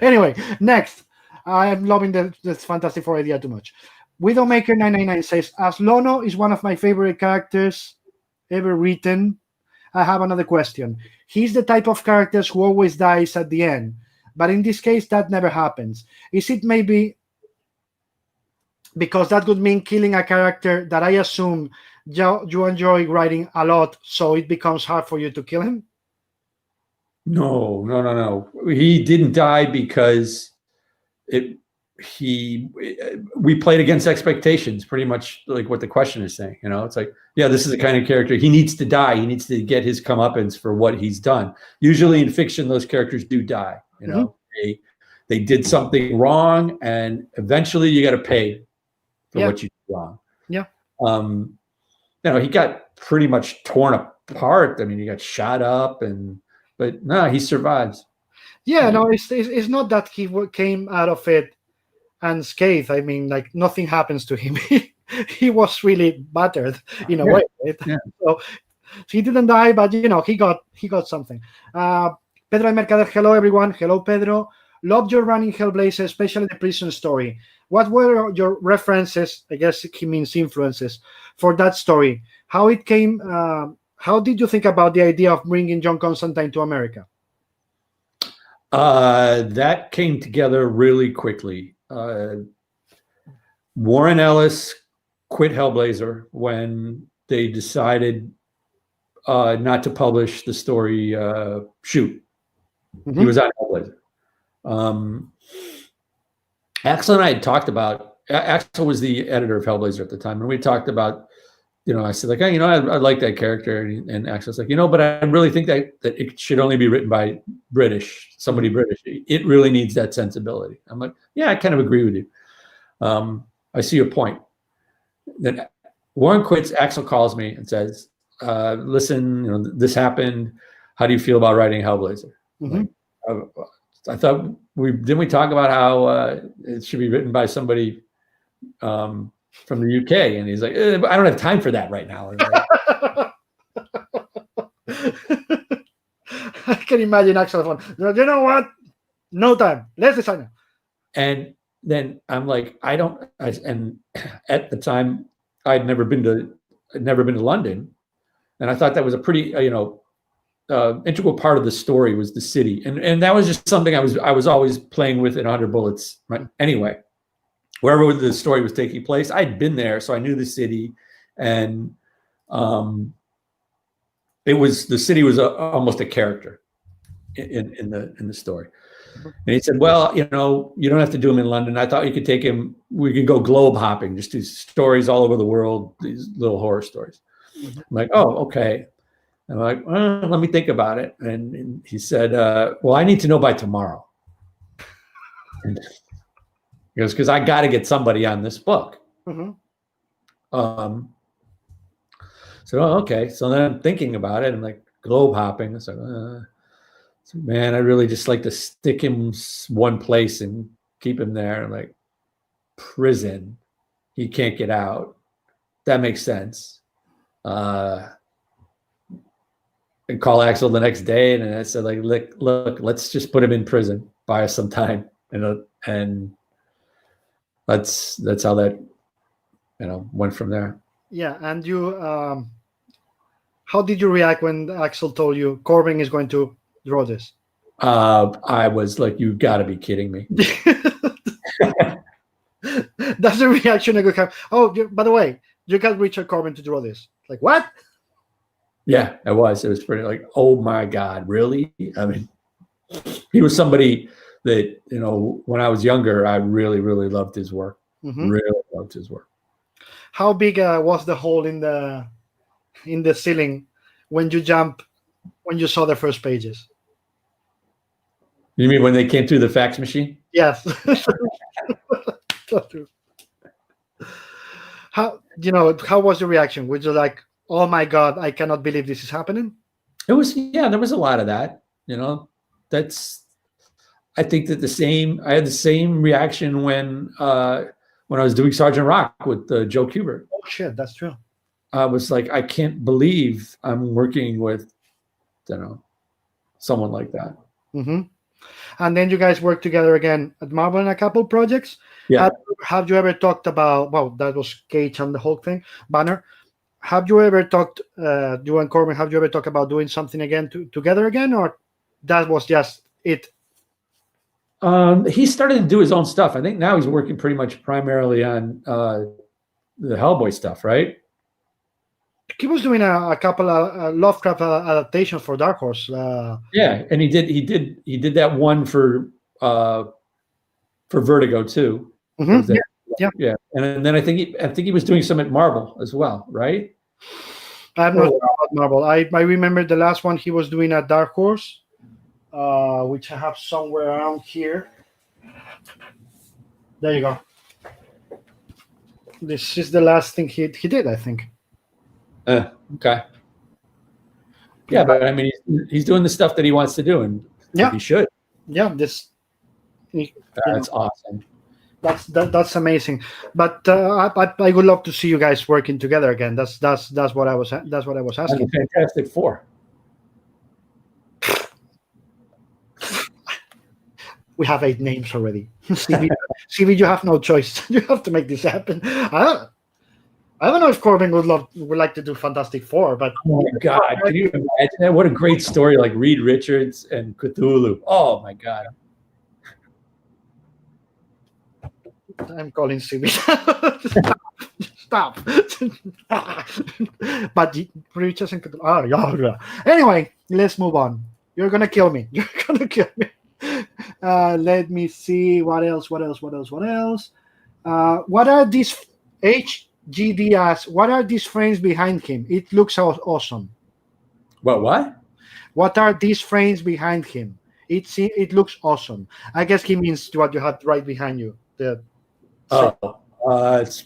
Anyway, next. I'm loving this Fantastic Four idea too much. Widowmaker 999 says, as Lono is one of my favorite characters ever written, I have another question. He's the type of characters who always dies at the end, but in this case, that never happens. Is it maybe because that would mean killing a character that I assume you enjoy writing a lot, so it becomes hard for you to kill him? No. He didn't die because we played against expectations, pretty much like what the question is saying. It's like, yeah, this is the kind of character, he needs to die. He needs to get his comeuppance for what he's done. Usually in fiction, those characters do die. They did something wrong, and eventually you got to pay for what you did wrong. Yeah. He got pretty much torn apart. I mean, he got shot up, but no, he survives. Yeah, no, it's not that he came out of it unscathed. I mean, like, nothing happens to him. He was really battered in a way. Right? Yeah. So he didn't die, but he got something. Pedro Mercader, hello everyone. Hello Pedro. Loved your run in Hellblazer, especially the prison story. What were your references? I guess he means influences for that story. How it came? How did you think about the idea of bringing John Constantine to America? That came together really quickly. Warren Ellis quit Hellblazer when they decided not to publish the story Shoot. He was on Hellblazer. Axel and I had talked about, Axel was the editor of Hellblazer at the time, and we talked about, I said, like, hey, I like that character, and Axel's like, but I really think that it should only be written by somebody British. It really needs that sensibility. I'm like, yeah, I kind of agree with you. I see your point. Then Warren quits. Axel calls me and says, listen, this happened. How do you feel about writing Hellblazer? I thought didn't we talk about how it should be written by somebody from the UK? And he's like, I don't have time for that right now. I can imagine Axel. You know what? No time. Let's decide now. And then I'm like, and at the time I'd never been to London, and I thought that was a pretty integral part of the story was the city, and that was just something I was always playing with in 100 Bullets. Right? Anyway, wherever the story was taking place, I'd been there, so I knew the city, and the city was almost a character. in the story. And he said, well, you know, you don't have to do him in London. I thought you could take him, we could go globe hopping, just do stories all over the world, these little horror stories. I'm like, oh, okay. I'm like, well, let me think about it. And he said, well, I need to know by tomorrow. And he goes, because I got to get somebody on this book. So, okay. So then I'm thinking about it. I'm like, globe hopping. It's like, man, I'd really just like to stick him one place and keep him there. Like, prison. He can't get out. That makes sense. And call Axel the next day, and I said, like, look, let's just put him in prison, buy us some time, and that's how that, you know, went from there. Yeah, and you, how did you react when Axel told you Corben is going to draw this? I was like, you got to be kidding me. That's the reaction I could have. Oh, by the way, you got Richard Corben to draw this. Like, what? Yeah, it was. It was pretty like, oh my God, really? I mean, he was somebody that, you know, when I was younger, I really, really loved his work. Really loved his work. How big was the hole in the ceiling when you saw the first pages? You mean when they came through the fax machine? Yes. How was the reaction? Was you like, oh my God, I cannot believe this is happening? It was, yeah, there was a lot of that, you know. I think that I had the same reaction when I was doing Sergeant Rock with Joe Kubert. Oh shit, that's true. I was like, I can't believe I'm working with, you know, someone like that. And then you guys worked together again at Marvel in a couple projects. Yeah. Have you ever talked about, well, that was Cage and the Hulk thing, Banner. Have you ever talked, you and Corben, have you ever talked about doing something again together again, or that was just it? He started to do his own stuff. I think now he's working pretty much primarily on the Hellboy stuff, right? He was doing a couple of Lovecraft adaptations for Dark Horse. Yeah, and he did that one for Vertigo too. Yeah. And then I think he was doing some at Marvel as well, right? I'm not sure about Marvel. I remember the last one he was doing at Dark Horse, which I have somewhere around here. There you go. This is the last thing he did, I think. Okay. Yeah, but I mean, he's doing the stuff that he wants to do, and he should. Yeah, that's awesome. That's amazing. But I would love to see you guys working together again. That's what I was asking. Fantastic Four. We have 8 names already. CV, you have no choice. You have to make this happen. I don't know if Corben would like to do Fantastic Four, but oh my God, can you imagine that? What a great story, like Reed Richards and Cthulhu. Oh my God. I'm calling CV. Stop. But Richards and Cthulhu. Oh, yeah. Anyway, let's move on. You're gonna kill me. Let me see what else. What are these HGDS? What are these frames behind him? It looks awesome. What? What are these frames behind him? It looks awesome. I guess he means what you have right behind you. It's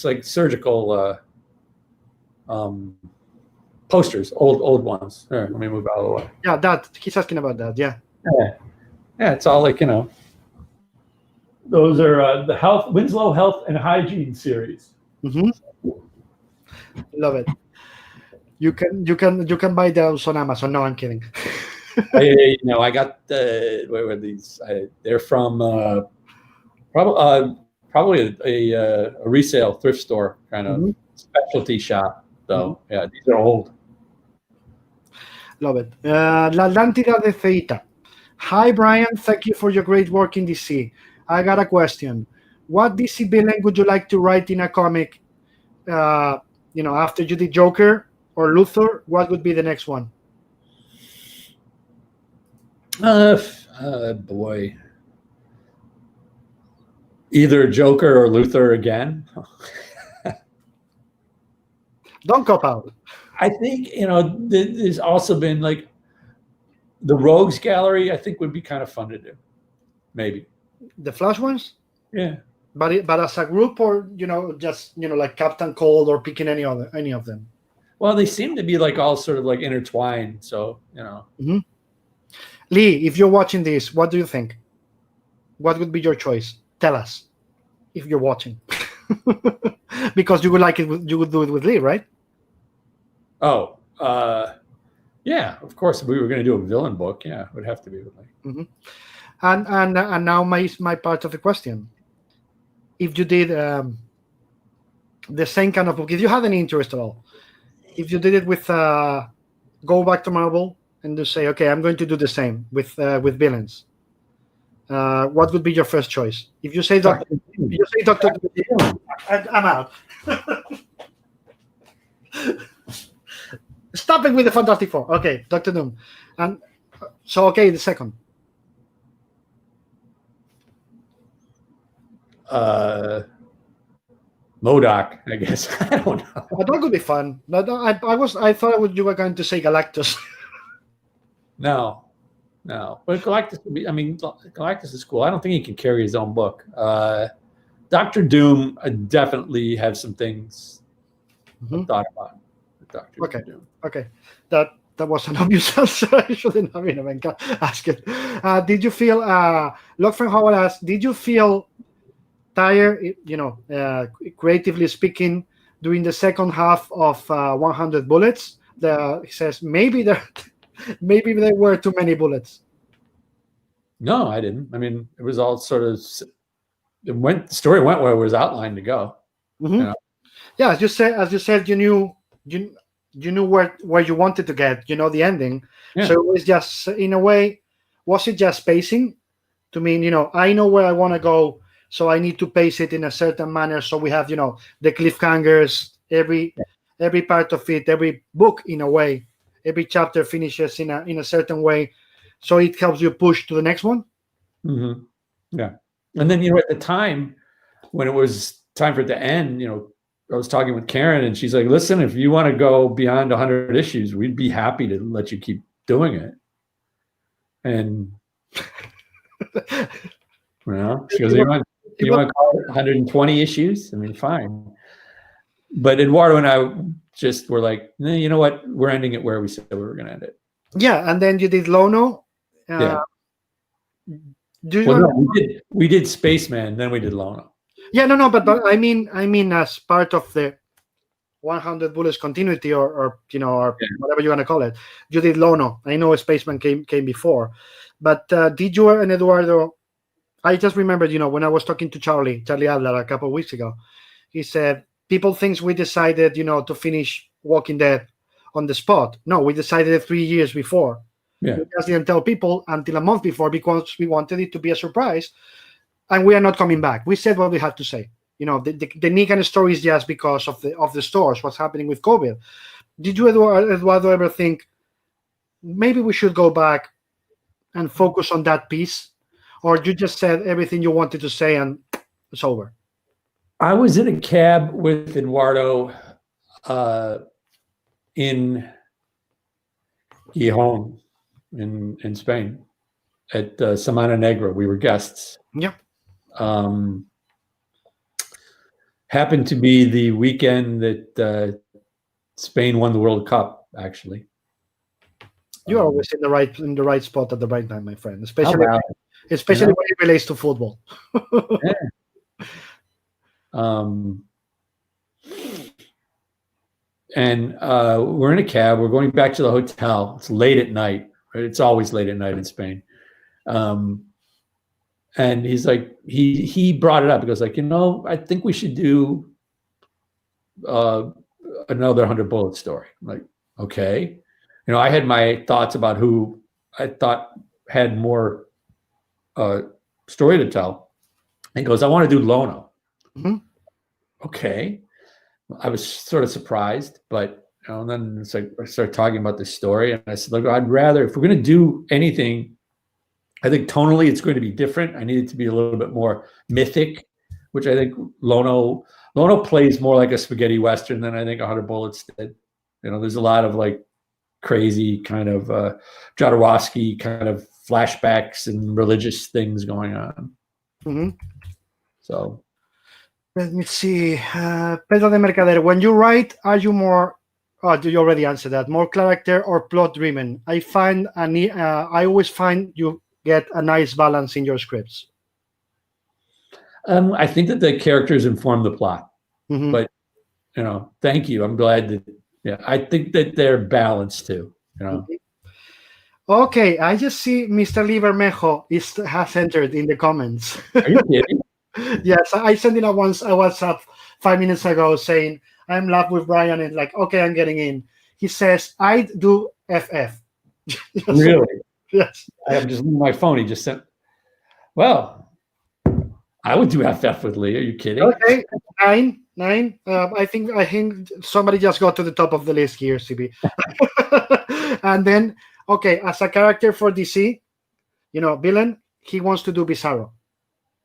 like surgical posters, old ones. Here, let me move out of the way. Yeah, that he's asking about that. Yeah. Yeah, it's all like, you know. Those are the Winslow Health and Hygiene series. Love it. You can buy those on Amazon. No, I'm kidding. I got where were these? They're from probably a resale thrift store kind of specialty shop. So yeah, these are old. Love it. La Atlántida de Feita. Hi, Brian. Thank you for your great work in DC. I got a question. What DC villain would you like to write in a comic? After you did Joker or Luthor, what would be the next one? Boy, either Joker or Luthor again. Don't cop out. I think there's also been like the Rogues Gallery. I think would be kind of fun to do, maybe. The Flash ones, Yeah. but as a group, or just like Captain Cold, or picking any of them. Well, they seem to be like all sort of like intertwined. So Mm-hmm. Lee, if you're watching this, what do you think? What would be your choice? Tell us if you're watching, because you would like it. You would do it with Lee, right? Oh, yeah. Of course, if we were going to do a villain book, yeah, it would have to be with Lee. Mm-hmm. And now my part of the question: if you did the same kind of book, if you had any interest at all, if you did it with go back to Marvel and just say, okay, I'm going to do the same with villains. What would be your first choice? If you say Doctor, I'm out. Stop it with the Fantastic Four. Okay, Doctor Doom, and so okay, the second. MODOK, I guess. I don't know. That could be fun. I thought you were going to say Galactus. No. But Galactus would be. I mean, Galactus is cool. I don't think he can carry his own book. Doctor Doom, I definitely have some things I've thought about. Doctor Doom. Okay. That was an obvious answer. I shouldn't have even asked it. Did you feel? Look from Howard asked, did you feel tired? Creatively speaking, during the second half of 100 Bullets, he says maybe there were too many bullets. No, I didn't. I mean, it was all sort of. The story went where it was outlined to go. Mm-hmm. Yeah, as you said, you knew where you wanted to get. The ending. Yeah. So it was just, in a way, was it just pacing? To mean, I know where I want to go, so I need to pace it in a certain manner. So we have, the cliffhangers, every part of it, every book in a way, every chapter finishes in a certain way, so it helps you push to the next one. Mm-hmm. Yeah, and then at the time when it was time for it to end, I was talking with Karen, and she's like, "Listen, if you want to go beyond 100 issues, we'd be happy to let you keep doing it." And she goes, "You want to call it 120 issues? I mean, fine." But Eduardo and I just were like, "No, you know what? We're ending it where we said we were going to end it." Yeah, and then you did Lono. Yeah. We did Spaceman, then we did Lono. Yeah, no, but I mean, as part of the 100 Bullets continuity, or whatever you want to call it, you did Lono. I know Spaceman came before, but did you and Eduardo? I just remembered, when I was talking to Charlie Adler a couple of weeks ago, he said people think we decided, to finish Walking Dead on the spot. No, we decided 3 years before. Yeah. We just didn't tell people until a month before, because we wanted it to be a surprise. And we are not coming back. We said what we had to say. The Negan story is just because of the stores, what's happening with COVID. Did you, Eduardo, ever think maybe we should go back and focus on that piece? Or you just said everything you wanted to say and it's over? I was in a cab with Eduardo in Gijón in Spain at Semana Negra. We were guests. Yeah. Happened to be the weekend that Spain won the World Cup, actually. You're always in the right spot at the right time, my friend. Especially when it relates to football. Yeah. And we're in a cab. We're going back to the hotel. It's late at night. Right? It's always late at night in Spain. And he's like, he brought it up. He goes like, I think we should do another 100 Bullet story. I'm like, okay. I had my thoughts about who I thought had more story to tell. And he goes, I want to do Lono. Mm-hmm. Okay. I was sort of surprised, but and then it's like I started talking about this story, and I said, look, I'd rather, if we're going to do anything I think tonally it's going to be different. I need it to be a little bit more mythic, which I think Lono plays more like a spaghetti western than I think 100 Bullets did. You know, there's a lot of like crazy kind of Jodorowsky kind of flashbacks and religious things going on. Mm-hmm. So let me see. Pedro de Mercader, when you write, are you more, you already answered that, more character or plot driven? I always find you get a nice balance in your scripts. I think that the characters inform the plot, Mm-hmm. but you know, thank you. I'm glad that, yeah, I think that they're balanced too, you know. Okay, I just see Mr. Lee Bernejo has entered in the comments. Are you kidding? Yes, I sent in a WhatsApp 5 minutes ago saying, I'm in love with Brian, and like, okay, I'm getting in. He says, I'd do FF. Really? Yes. I am just looking at my phone. He just sent, well, I would do FF with Lee. Are you kidding? Okay, nine. I think somebody just got to the top of the list here, CB. And then, okay, as a character for DC, you know, villain, he wants to do Bizarro.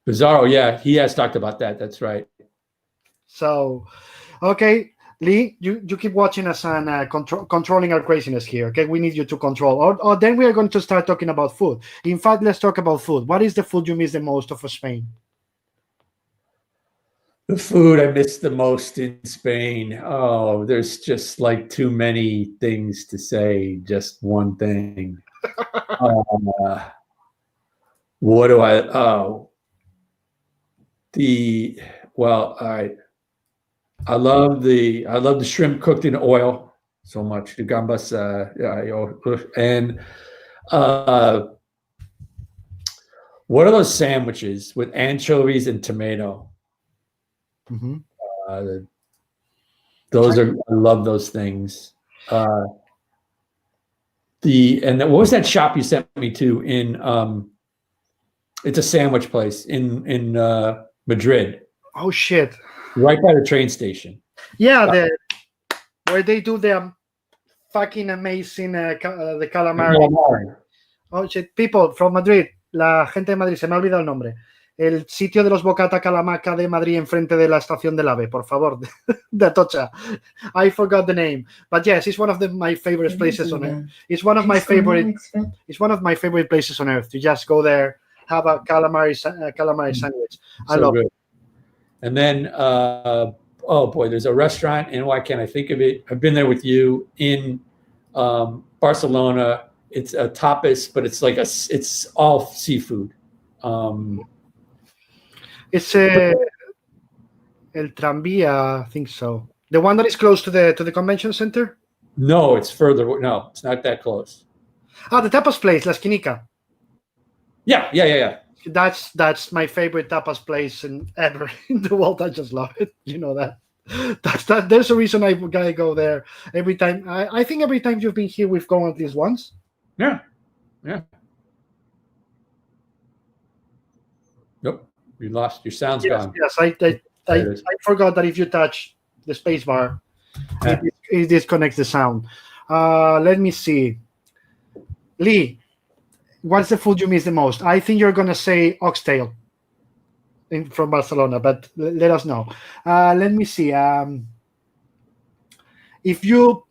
Bizarro, yeah, he has talked about that. That's right. So, okay, Lee, you keep watching us and controlling our craziness here. Okay, we need you to control. Or then we are going to start talking about food. In fact, let's talk about food. What is the food you miss the most of Spain? The food I miss the most in Spain. Oh, there's just like too many things to say. Just one thing. What do I? Oh, well, all right. I love the shrimp cooked in oil so much. The gambas, and what are those sandwiches with anchovies and tomato? Mm-hmm. I love those things. What was that shop you sent me to in? It's a sandwich place in Madrid. Oh shit! Right by the train station. Yeah, where they do the fucking amazing the calamari. Oh shit! People from Madrid, la gente de Madrid, se me ha olvidado el nombre. El sitio de los bocata calamaca de Madrid enfrente de la estación del AVE, por favor, de Atocha. I forgot the name, but yes, it's one of my favorite places on earth. It's one of my favorite. It's one of my favorite places on earth. To just go there, have a calamari sandwich. I love it. And then, oh boy, there's a restaurant, and why can't I think of it? I've been there with you in Barcelona. It's a tapas, but it's like it's all seafood. It's El Tranvía, I think so. The one that is close to the convention center? No, it's further. No, it's not that close. Ah, the tapas place, La Esquinica. Yeah. That's my favorite tapas place ever in the world. I just love it. You know that. There's a reason I go there every time. I think every time you've been here, we've gone at least once. Yeah. Nope. You lost your sound's gone. Yes, I forgot that if you touch the space bar, it disconnects the sound. Let me see. Lee, what's the food you miss the most? I think you're gonna say oxtail from Barcelona, but let us know. Let me see. If you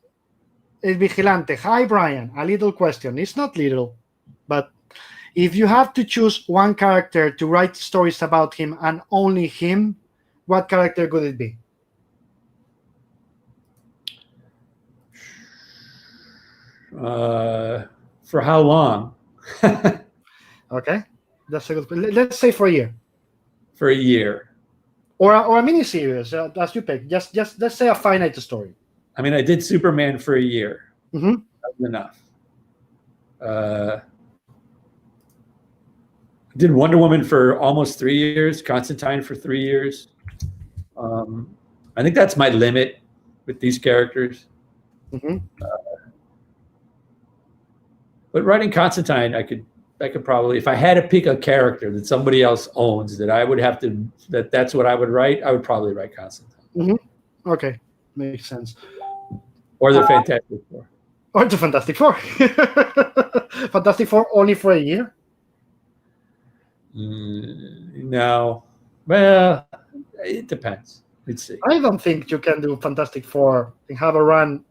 El Vigilante, hi Brian, a little question. It's not little, but if you have to choose one character to write stories about him and only him, what character could it be? For how long? Okay, that's a good. Let's say for a year. For a year. Or a miniseries, as you pick. Just let's say a finite story. I mean, I did Superman for a year. Mm-hmm. That was enough. I did Wonder Woman for almost 3 years, Constantine for 3 years. I think that's my limit with these characters. Mm-hmm. But writing Constantine, I could probably, if I had to pick a character that somebody else owns, that I would have to, that's what I would write, I would probably write Constantine. Mm-hmm. Okay, makes sense. Or the Fantastic Four. Or the Fantastic Four. Fantastic Four only for a year? No. Well, it depends. Let's see. I don't think you can do Fantastic Four and have a run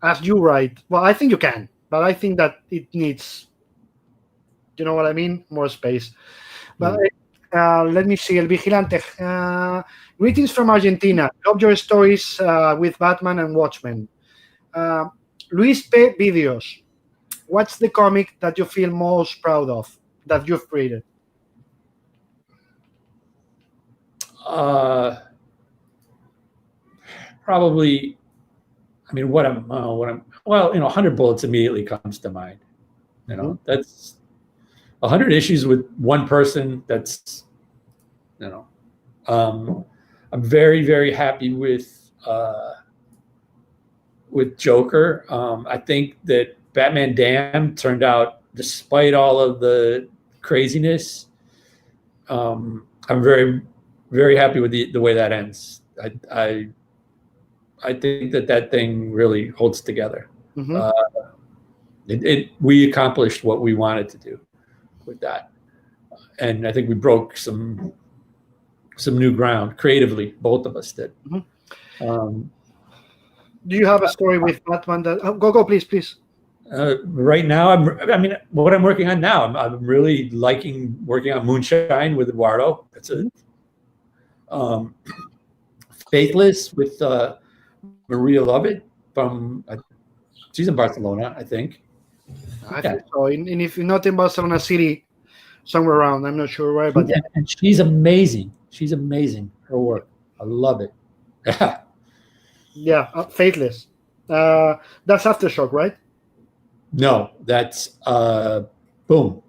as you write. Well, I think you can, but I think that it needs, you know what I mean, more space. But let me see, El Vigilante. Greetings from Argentina. Love your stories with Batman and Watchmen. Luis P. Videos. What's the comic that you feel most proud of that you've created? Probably. I mean, well, 100 Bullets immediately comes to mind. You know, that's 100 issues with one person. That's, you know, I'm very, very happy with Joker. I think that Batman Damned turned out, despite all of the craziness, I'm very, very happy with the way that ends. I think that thing really holds together. We accomplished what we wanted to do with that, and I think we broke some new ground creatively. Both of us did. Do you have a story with Batman that? Oh, go, please. Right now, what I'm working on now, I'm really liking working on Moonshine with Eduardo. That's a Faithless with Maria Lovett from. She's in Barcelona, I think. I think so. And if not in Barcelona City, somewhere around, I'm not sure where. But and she's amazing. She's amazing. Her work, I love it. Yeah, Faithless. That's Aftershock, right? No, that's Boom.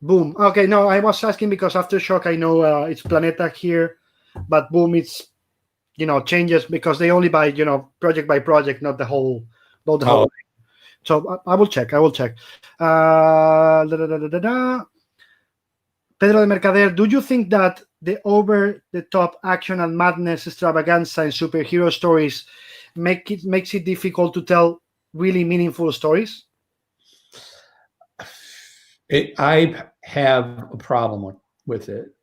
Boom. Okay, no, I was asking because Aftershock, I know it's Planeta here, but Boom, it's changes because they only buy project by project, not the whole, not the whole. So I will check. Pedro de Mercader, do you think that the over-the-top action and madness extravaganza in superhero stories makes it difficult to tell really meaningful stories? I have a problem with it,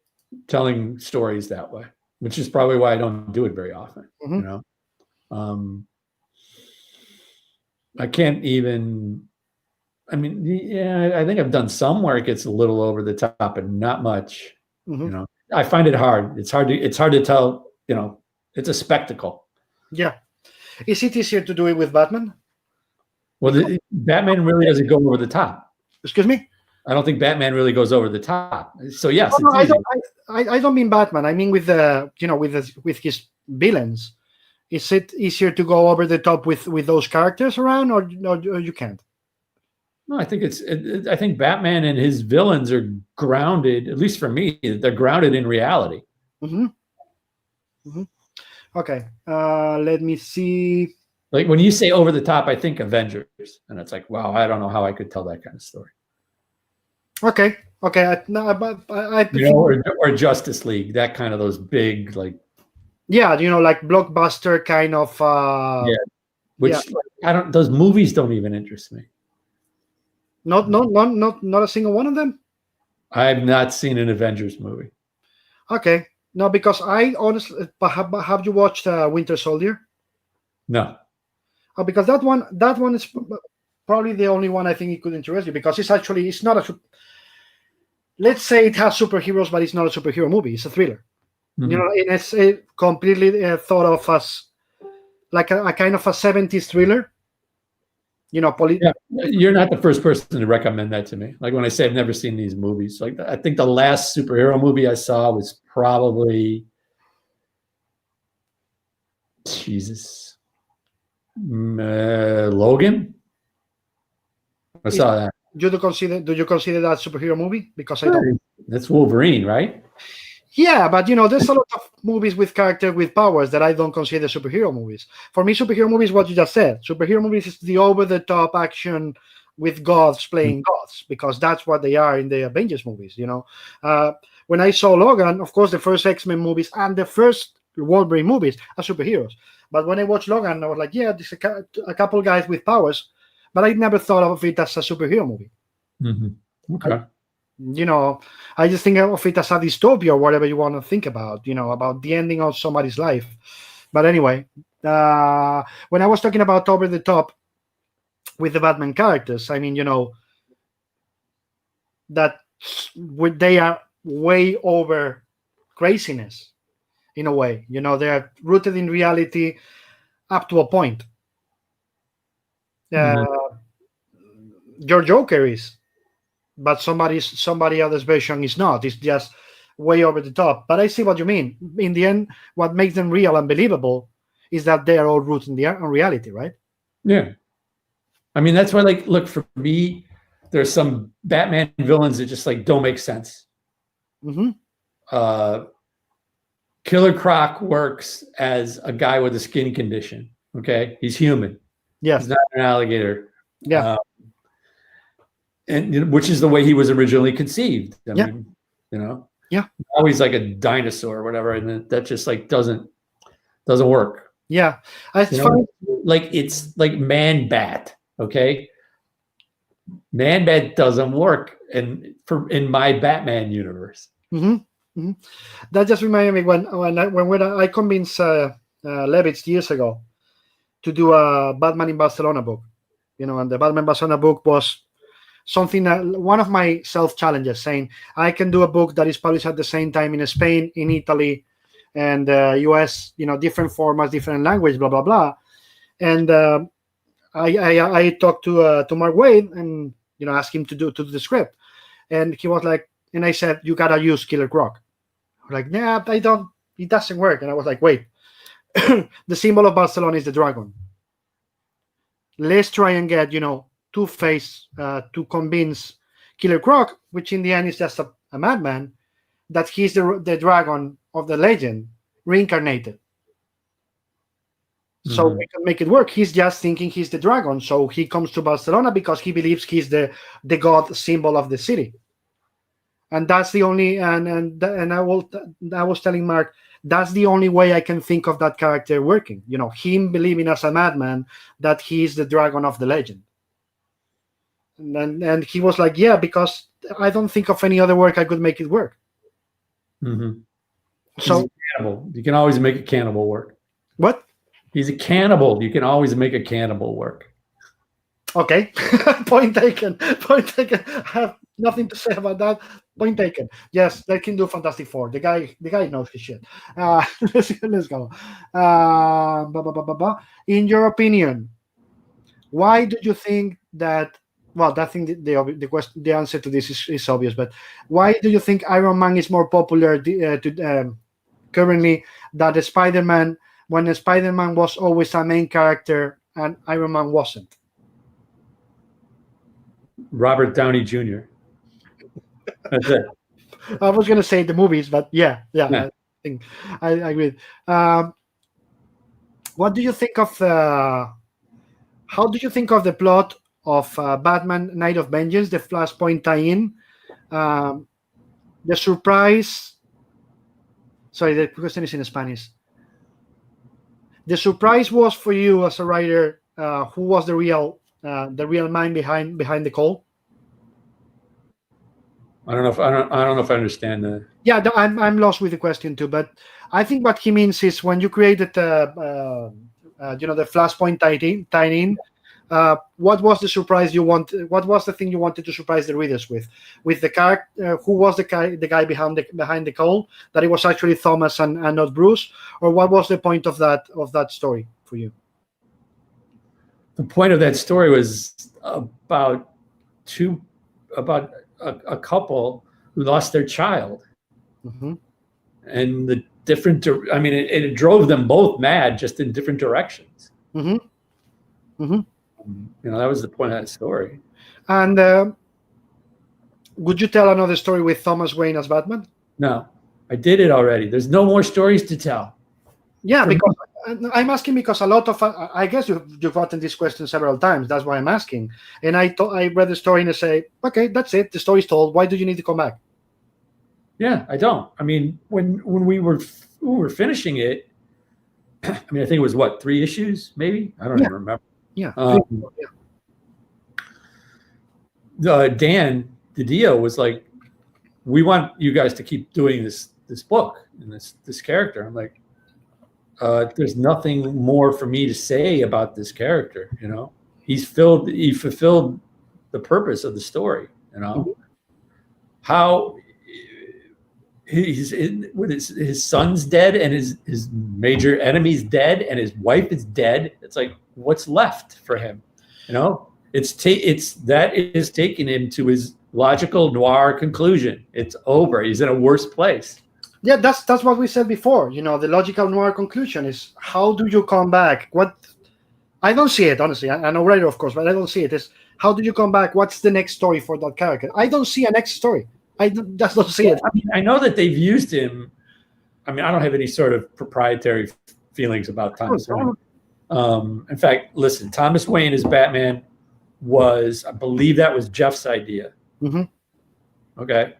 telling stories that way, which is probably why I don't do it very often. I can't even. I mean, yeah, I think I've done some where it gets a little over the top, but not much. I find it hard. It's hard to tell. It's a spectacle. Yeah. Is it easier to do it with Batman? Well, Batman really doesn't go over the top. Excuse me? I don't think Batman really goes over the top. So yes, I don't mean Batman. I mean with with his villains. Is it easier to go over the top with those characters around, or you can't? No, I think I think Batman and his villains are grounded. At least for me, they're grounded in reality. Okay, let me see. Like when you say over the top, I think Avengers, and it's like, wow, I don't know how I could tell that kind of story. Okay. Or Justice League, that kind of those big like. Yeah, like blockbuster kind of. I don't. Those movies don't even interest me. Not a single one of them. I've not seen an Avengers movie. Okay, no, because I honestly, have you watched Winter Soldier? No. Oh, because that one is probably the only one I think it could interest you because it's not a. Let's say it has superheroes, but it's not a superhero movie. It's a thriller. And it's completely thought of as like a kind of a 70s thriller. You're not the first person to recommend that to me. Like when I say I've never seen these movies, like I think the last superhero movie I saw was probably Logan. I saw that. Do you consider that superhero movie? Because I don't. That's Wolverine, right? Yeah, but there's a lot of movies with characters with powers that I don't consider superhero movies. For me, superhero movies, what you just said, superhero movies is the over-the-top action with gods playing gods, because that's what they are in the Avengers movies. When I saw Logan, of course, the first X-Men movies and the first Wolverine movies are superheroes. But when I watched Logan, I was like, yeah, there's a couple guys with powers, but I never thought of it as a superhero movie. Okay. I just think of it as a dystopia or whatever you want to think about, about the ending of somebody's life. But anyway, when I was talking about over the top with the Batman characters, I mean, that they are way over craziness in a way. They are rooted in reality up to a point. Your Joker is, but somebody else's version is not. It's just way over the top. But I see what you mean. In the end, what makes them real and believable is that they are all rooted in reality, right? Yeah. I mean, that's why, like, look, for me, there's some Batman villains that just like don't make sense. Killer Croc works as a guy with a skin condition. Okay, he's human. Yes, he's not an alligator. Yeah, and which is the way he was originally conceived. I mean, now he's like a dinosaur or whatever, and that just like doesn't work. Yeah, it's funny. Like, it's like Man Bat. Okay, Man Bat doesn't work in my Batman universe. That just reminded me when I convinced Levitz years ago to do a Batman in Barcelona book, and the Batman Barcelona book was something one of my self challenges, saying I can do a book that is published at the same time in Spain, in Italy, and US, different formats, different language, blah blah blah. And I talked to Mark Waid and asked him to do the script, and he was like, and I said, you gotta use Killer Croc. Like, nah, I don't. It doesn't work. And I was like, wait, the symbol of Barcelona is the dragon. Let's try and get Two-Face to convince Killer Croc, which in the end is just a madman, that he's the dragon of the legend reincarnated. So we can make it work. He's just thinking he's the dragon, so he comes to Barcelona because he believes he's the god symbol of the city. And that's the only and I was telling Mark, that's the only way I can think of that character working. Him believing as a madman that he's the dragon of the legend. And he was like, yeah, because I don't think of any other work I could make it work. So cannibal. You can always make a cannibal work. What? He's a cannibal. You can always make a cannibal work. Okay. Point taken. I have nothing to say about that. Point taken. Yes, they can do Fantastic Four. The guy knows his shit. Let's go. In your opinion, why do you think that? Well, I think the answer to this is obvious. But why do you think Iron Man is more popular currently than the Spider-Man? When Spider-Man was always a main character and Iron Man wasn't? Robert Downey Jr. That's it. I was going to say the movies, but yeah. I think I agree. What do you think of how do you think of the plot of Batman Night of Vengeance, the Flashpoint tie-in? The surprise. Sorry, the question is in Spanish. The surprise was for you as a writer. Who was the real mind behind the call? I don't know if I understand that. Yeah, I'm lost with the question too. But I think what he means is when you created the Flashpoint tie-in. What was the surprise you wanted? What was the thing you wanted to surprise the readers with? With the character, who was the guy behind the call? That it was actually Thomas and not Bruce, or what was the point of that story for you? The point of that story was about a couple who lost their child, and the different. I mean, it drove them both mad, just in different directions. That was the point of that story. And would you tell another story with Thomas Wayne as Batman? No, I did it already. There's no more stories to tell. Yeah, because I'm asking because a lot of I guess you've gotten this question several times. That's why I'm asking. And I read the story and I say, okay, that's it. The story's told. Why do you need to come back? Yeah, I don't. I mean, when we were finishing it, I mean, I think it was 3 issues, maybe. I don't even remember. Yeah. Dan DiDio was like, we want you guys to keep doing this book and this character. I'm like, there's nothing more for me to say about this character. You know, he fulfilled the purpose of the story. You know, how his son's dead and his major enemy's dead and his wife is dead. It's like, what's left for him? You know, that is taking him to his logical noir conclusion. It's over. He's in a worse place. Yeah, that's what we said before. You know, the logical noir conclusion is, how do you come back? What I don't see it, honestly. I know writer, of course, but I don't see it. Is how do you come back? What's the next story for that character? I don't see a next story. I just don't see it. I mean, I know that they've used him. I mean, I don't have any sort of proprietary feelings about Thomas Wayne. In fact, listen, Thomas Wayne as Batman I believe that was Jeff's idea. Okay.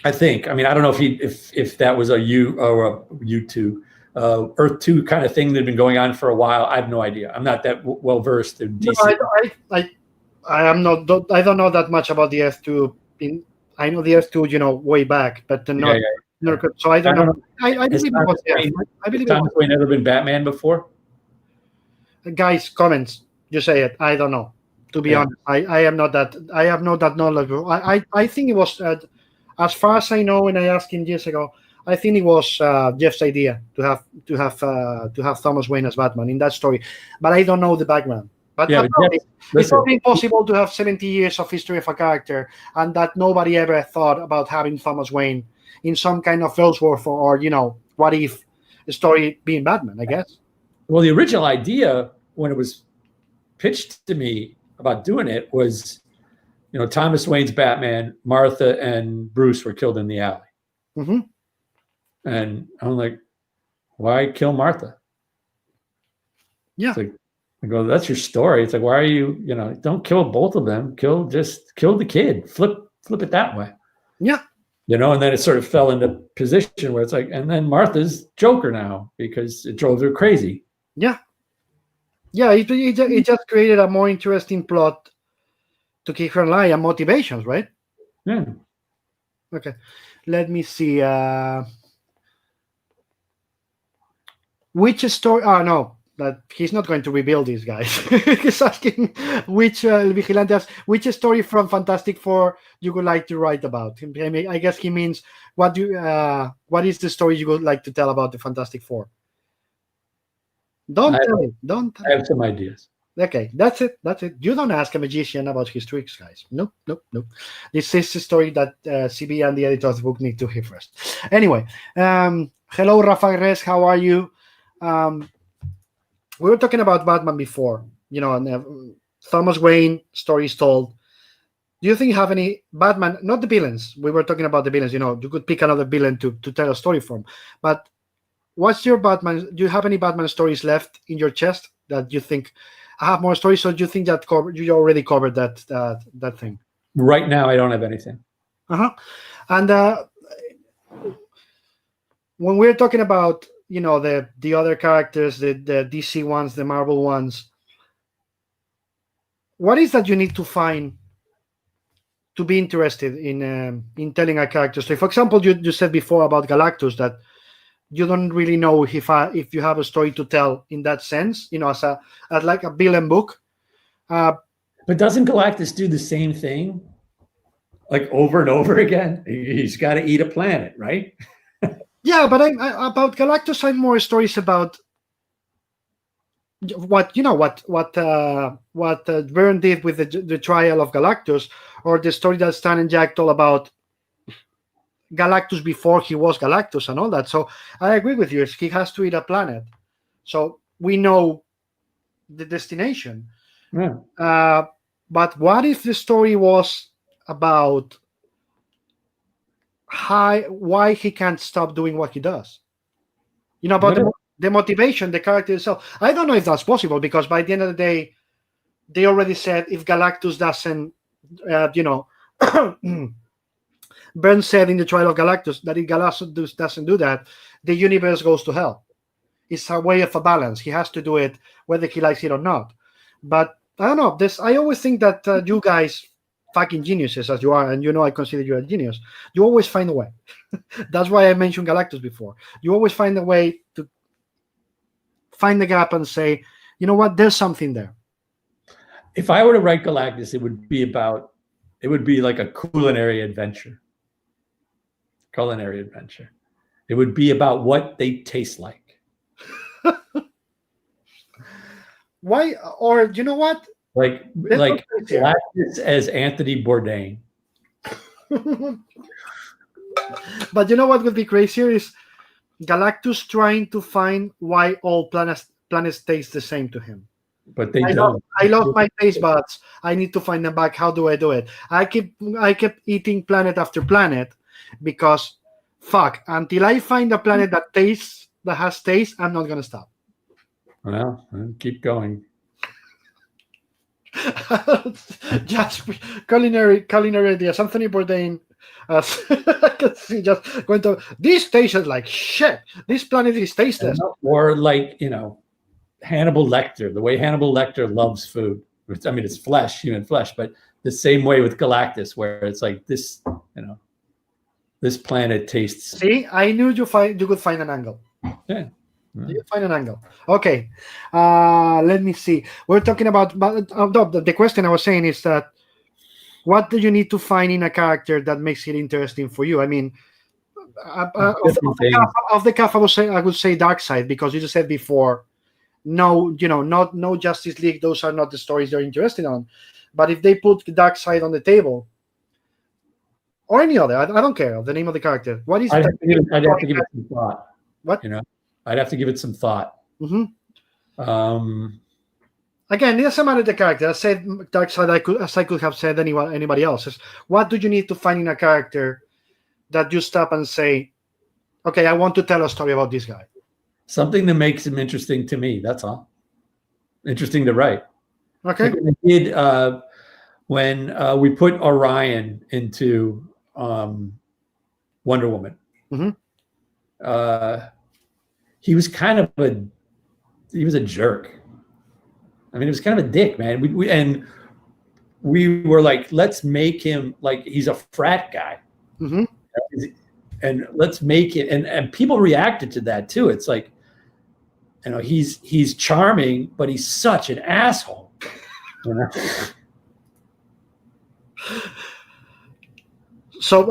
I think. I mean, I don't know if that was a U2 Earth 2 kind of thing that had been going on for a while. I have no idea. I'm not that well versed in DC. No, I am not. I don't know that much about the F2. I know the F2, you know, way back, but not. Yeah. So I don't know. I believe Thomas Wayne ever been Batman before? Guys, comments. You say it. I don't know. To be honest, I am not that. I have not that knowledge. I think it was, as far as I know, and I asked him years ago. I think it was Jeff's idea to have Thomas Wayne as Batman in that story, but I don't know the background. But it's probably impossible to have 70 years of history of a character and that nobody ever thought about having Thomas Wayne in some kind of Ellsworth or you know, what if story being Batman, I guess. Well, the original idea when it was pitched to me about doing it was, you know, Thomas Wayne's Batman, Martha and Bruce were killed in the alley. And I'm like, why kill Martha? Yeah. It's like, I go, that's your story. It's like, why are you, you know, don't kill both of them. Kill the kid. Flip it that way. Yeah. You know, and then it sort of fell into position where it's like, and then Martha's Joker now because it drove her crazy. Yeah. Yeah, it just created a more interesting plot to keep her alive and motivations, right? Yeah. Okay. Let me see. Which story? Oh, no. That he's not going to reveal these guys. He's asking which Vigilante asks, which story from Fantastic Four you would like to write about. I guess he means what is the story you would like to tell about the Fantastic Four? Don't tell it. Don't tell I have some ideas. Okay, that's it. You don't ask a magician about his tricks, guys. Nope. This is the story that CB and the editor of the book need to hear first. Anyway, hello, Rafa Res. How are you? We were talking about Batman before, you know, and Thomas Wayne stories told. Do you think you have any Batman, not the villains? We were talking about the villains, you know, you could pick another villain to tell a story from. But what's your Batman? Do you have any Batman stories left in your chest that you think, I have more stories, or do you think that you already covered that thing? Right now, I don't have anything. And when we're talking about, you know, the other characters, the DC ones, the Marvel ones, what is that you need to find to be interested in telling a character story? For example, you said before about Galactus that you don't really know if you have a story to tell in that sense, you know, as like a villain book. But doesn't Galactus do the same thing, like over and over again? He's got to eat a planet, right? Yeah, but about Galactus, I have more stories about what Byrne did with the trial of Galactus, or the story that Stan and Jack told about Galactus before he was Galactus and all that. So I agree with you. He has to eat a planet, so we know the destination. Yeah. But what if the story was about why he can't stop doing what he does? You know, about the motivation, the character itself. I don't know if that's possible, because by the end of the day, they already said if Galactus doesn't, Byrne said in the trial of Galactus that if Galactus doesn't do that, the universe goes to hell. It's a way of a balance. He has to do it whether he likes it or not. But I don't know. I always think that you guys fucking geniuses as you are, and you know I consider you a genius, you always find a way. That's why I mentioned Galactus before. You always find a way to find the gap and say, you know what, there's something there. If I were to write Galactus, it would be like a culinary adventure. It would be about what they taste like. Why? Or you know what? Like Galactus as Anthony Bourdain. But you know what would be crazier is Galactus trying to find why all planets taste the same to him. But they don't. I love my taste buds. I need to find them back. How do I do it? I kept eating planet after planet because fuck, until I find a planet that has taste, I'm not gonna stop. Well, keep going. Just culinary ideas. Anthony Bourdain, as I can see, just going to this tastes like shit. This planet is tasteless. Or like, Hannibal Lecter, the way Hannibal Lecter loves food. I mean, it's flesh, human flesh, but the same way with Galactus, where it's like this, this planet tastes. See, I knew you could find an angle. Yeah. You find an angle. Okay. Let me see. We're talking about the question I was saying is that what do you need to find in a character that makes it interesting for you? I mean, of the cuff, I would say Darkseid, because you just said before, no Justice League. Those are not the stories they're interested on. But if they put Darkseid on the table, or any other, I don't care the name of the character. What is? I'd have to give it some thought. What? I'd have to give it some thought. Mm-hmm. Again, it doesn't matter the character. I said Darkseid. I could have said anybody else. What do you need to find in a character that you stop and say, okay, I want to tell a story about this guy? Something that makes him interesting to me. That's all. Interesting to write. Okay. When we put Orion into Wonder Woman, he was kind of a jerk. I mean, he was kind of a dick, man. We were like, let's make him like he's a frat guy. Mm-hmm. And let's make it, and people reacted to that too. It's like, he's charming, but he's such an asshole. So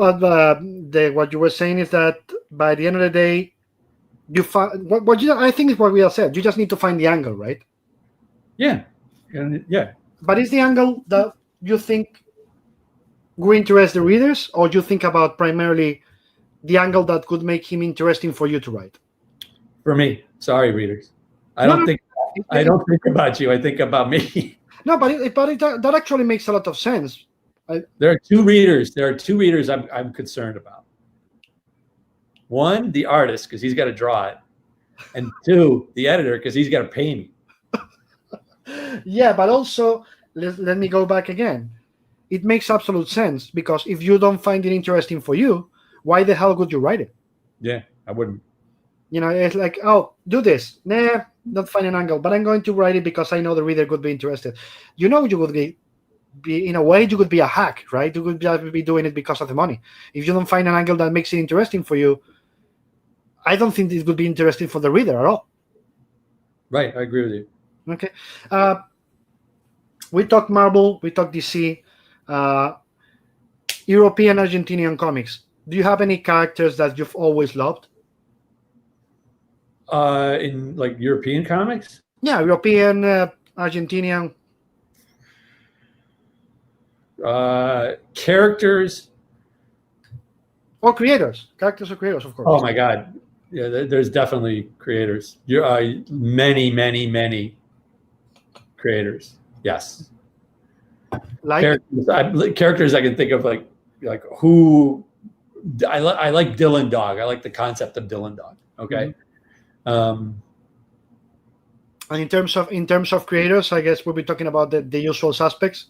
what you were saying is that by the end of the day, you find I think is what we have said. You just need to find the angle, right? Yeah. But is the angle that you think will interest the readers, or do you think about primarily the angle that could make him interesting for you to write? For me, sorry, readers. I don't think about you. I think about me. No, but that actually makes a lot of sense. There are two readers. I'm concerned about. One, the artist, because he's got to draw it, and two, the editor, because he's got to pay me. Yeah, but also let me go back again. It makes absolute sense, because if you don't find it interesting for you, why the hell would you write it? Yeah, I wouldn't. It's like, oh, do this. Nah, not find an angle, but I'm going to write it because I know the reader could be interested. You would be in a way, you could be a hack, right? You could be doing it because of the money. If you don't find an angle that makes it interesting for you, I don't think it would be interesting for the reader at all. Right, I agree with you. Okay. We talked Marvel, we talked DC, European, Argentinian comics. Do you have any characters that you've always loved? In like European comics? Yeah, European, Argentinian. Characters. Or creators. Characters or creators, of course. Oh my God. Yeah, there's definitely creators. Many creators. Yes. Like characters I can think of, like who I like Dylan Dog. I like the concept of Dylan Dog. Okay. And in terms of creators, I guess we'll be talking about the usual suspects,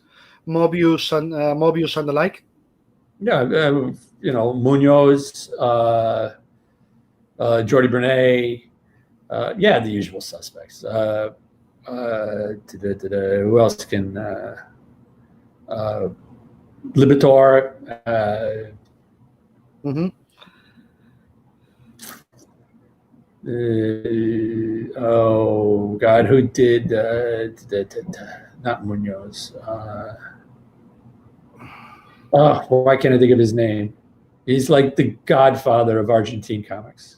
Mobius and the like. Yeah, Munoz, Jordi Bernet, the usual suspects. Who else can? Libitor. Mm-hmm. Oh God, who did not Munoz? Why can't I think of his name? He's like the godfather of Argentine comics.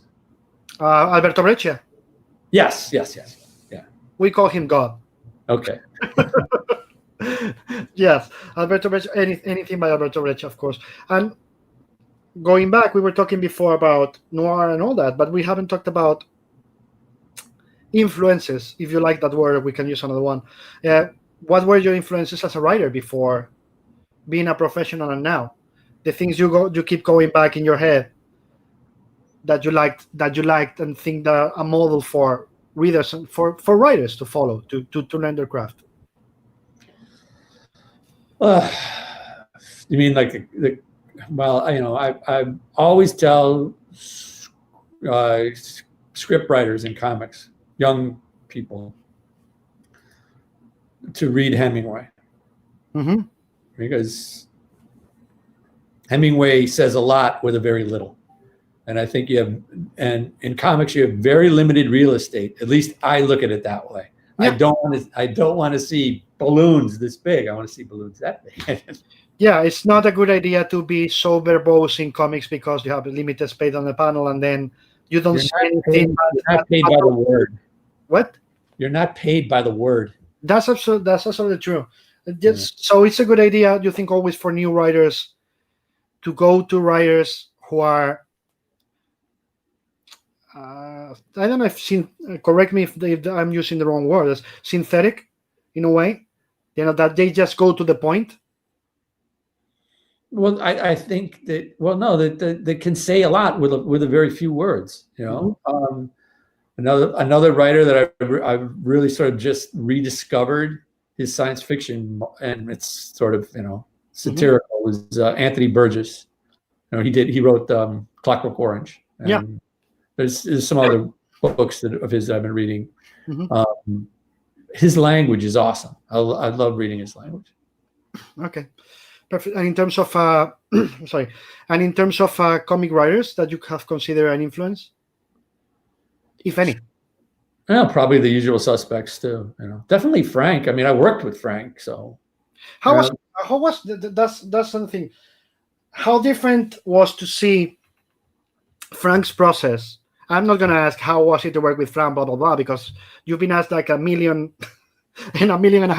Alberto Breccia. Yes. Yeah. We call him God. Okay. Yes, Alberto Breccia. Anything by Alberto Breccia, of course. And going back, we were talking before about noir and all that, but we haven't talked about influences. If you like that word, we can use another one. What were your influences as a writer before being a professional and now? The things you keep going back in your head that you liked and think that a model for readers and for writers to follow to learn their craft. You mean like well, I always tell script writers in comics, young people, to read Hemingway. Mm-hmm. Because Hemingway says a lot with a very little. And I think and in comics, you have very limited real estate. At least I look at it that way. Yeah. I don't want to see balloons this big. I want to see balloons that big. Yeah, it's not a good idea to be so verbose in comics because you have a limited space on the panel and then you don't say anything. You're not paid by the word. What? You're not paid by the word. That's absolutely true. So it's a good idea, you think, always for new writers to go to writers who are I don't know if correct me if I'm using the wrong word, as synthetic in a way, that they just go to the point. Well, I think that that they can say a lot with a very few words. Mm-hmm. Another writer that I really sort of just rediscovered his science fiction, and it's sort of satirical, mm-hmm. was Anthony Burgess. He wrote Clockwork Orange. And yeah. There's some other books of his that I've been reading. Mm-hmm. His language is awesome. I love reading his language. Okay, perfect. And in terms of comic writers that you have considered an influence, if any? Yeah, probably the usual suspects too. Definitely Frank. I mean, I worked with Frank, so. That's something. How different was to see Frank's process? I'm not going to ask how was it to work with Frank, blah, blah, blah, because you've been asked like 1 million and 1.5 million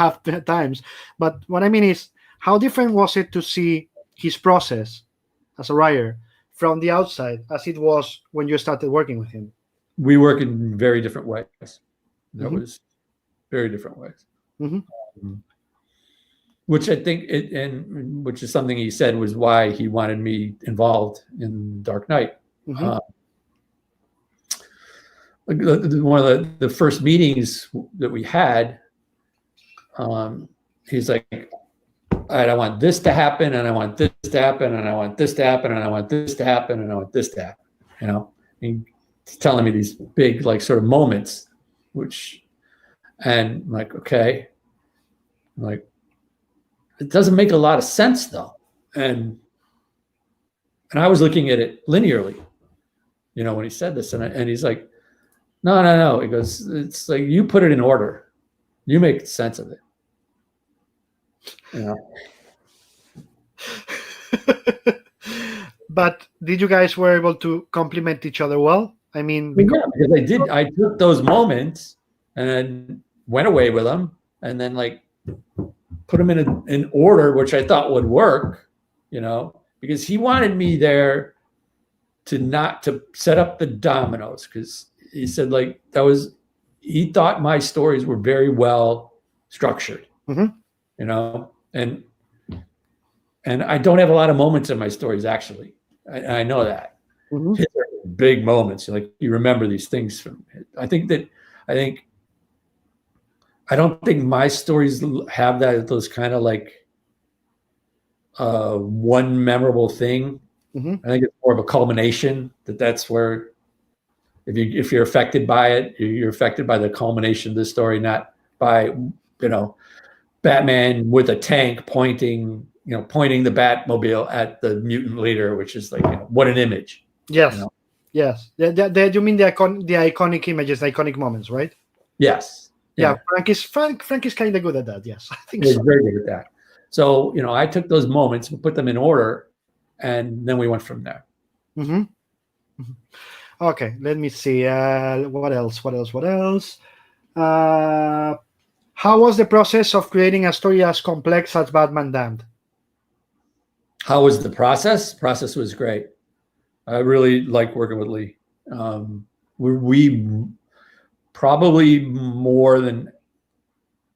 times. But what I mean is, how different was it to see his process as a writer from the outside as it was when you started working with him? We work in very different ways. That mm-hmm. was very different ways. Mm-hmm. Which I think, and which is something he said was why he wanted me involved in Dark Knight. Mm-hmm. One of the first meetings that we had, he's like, all right, I want this to happen, and I want this to happen, and I want this to happen, and I want this to happen, and I want this to happen. And he's telling me these big, like, sort of moments, and I'm like, okay. I'm like, it doesn't make a lot of sense though. And I was looking at it linearly, when he said this, and he's like, no. He goes, it's like, you put it in order. You make sense of it. But did you guys were able to complement each other well? I mean, because I did. I took those moments and then went away with them, and then like put them in order, which I thought would work. Because he wanted me there to set up the dominoes, because he said like he thought my stories were very well structured. Mm-hmm. And I don't have a lot of moments in my stories, actually. I know that. Mm-hmm. His are big moments. You remember these things I don't think my stories have those kind of like one memorable thing. Mm-hmm. I think it's more of a culmination. That's where if you're affected by it, you're affected by the culmination of the story, not by Batman with a tank pointing pointing the Batmobile at the mutant leader, which is like, what an image. Yes. Yes. You mean the iconic images, the iconic moments, right? Yes. Yeah. Frank is kind of good at that. Yes, I think He's so. very good at that. So, I took those moments, put them in order, and then we went from there. Mm-hmm. Okay, let me see. What else? How was the process of creating a story as complex as Batman Damned? How was the process? Process was great. I really like working with Lee. We probably more than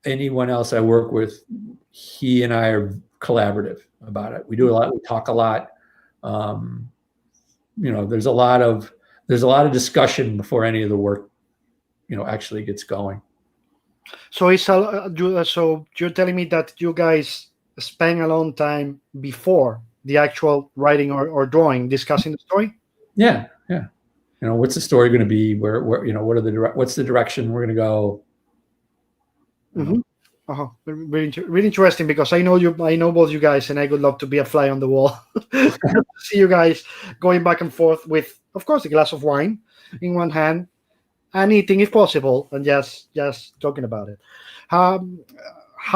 anyone else I work with, he and I are collaborative about it. We do a lot. We talk a lot. There's a lot of discussion before any of the work, actually gets going. So so you're telling me that you guys spend a long time before the actual writing or drawing, discussing the story? Yeah. What's the story going to be? Where what's the direction we're going to go? Mm-hmm. Really interesting, because I know both you guys, and I would love to be a fly on the wall. See you guys going back and forth with, of course, a glass of wine in one hand and eating if possible, and just talking about it. How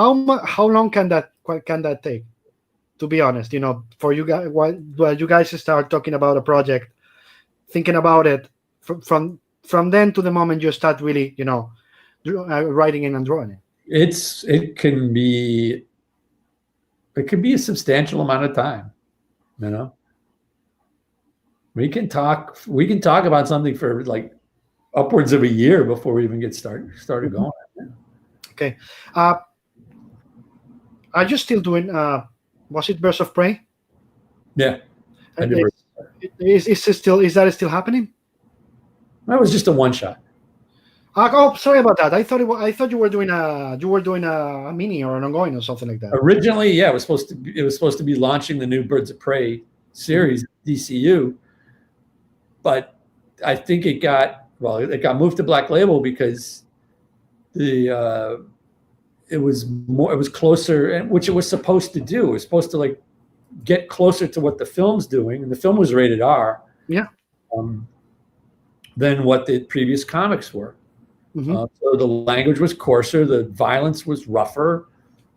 long can that take? To be honest, for you guys, while you guys start talking about a project, thinking about it from then to the moment you start really, writing it and drawing it. It can be a substantial amount of time. We can talk about something for like upwards of a year before we even get started going. Okay. Are you still doing was it Birds of Prey? Yeah. Is that still happening? That was just a one shot. Oh, sorry about that. I thought you were doing a mini or an ongoing or something like that. Originally, yeah, it was supposed to be launching the new Birds of Prey series, DCU, but I think it got moved to Black Label because it was closer, and which it was supposed to do. It was supposed to like get closer to what the film's doing, and the film was rated R. Yeah. Than what the previous comics were. Mm-hmm. So the language was coarser, the violence was rougher.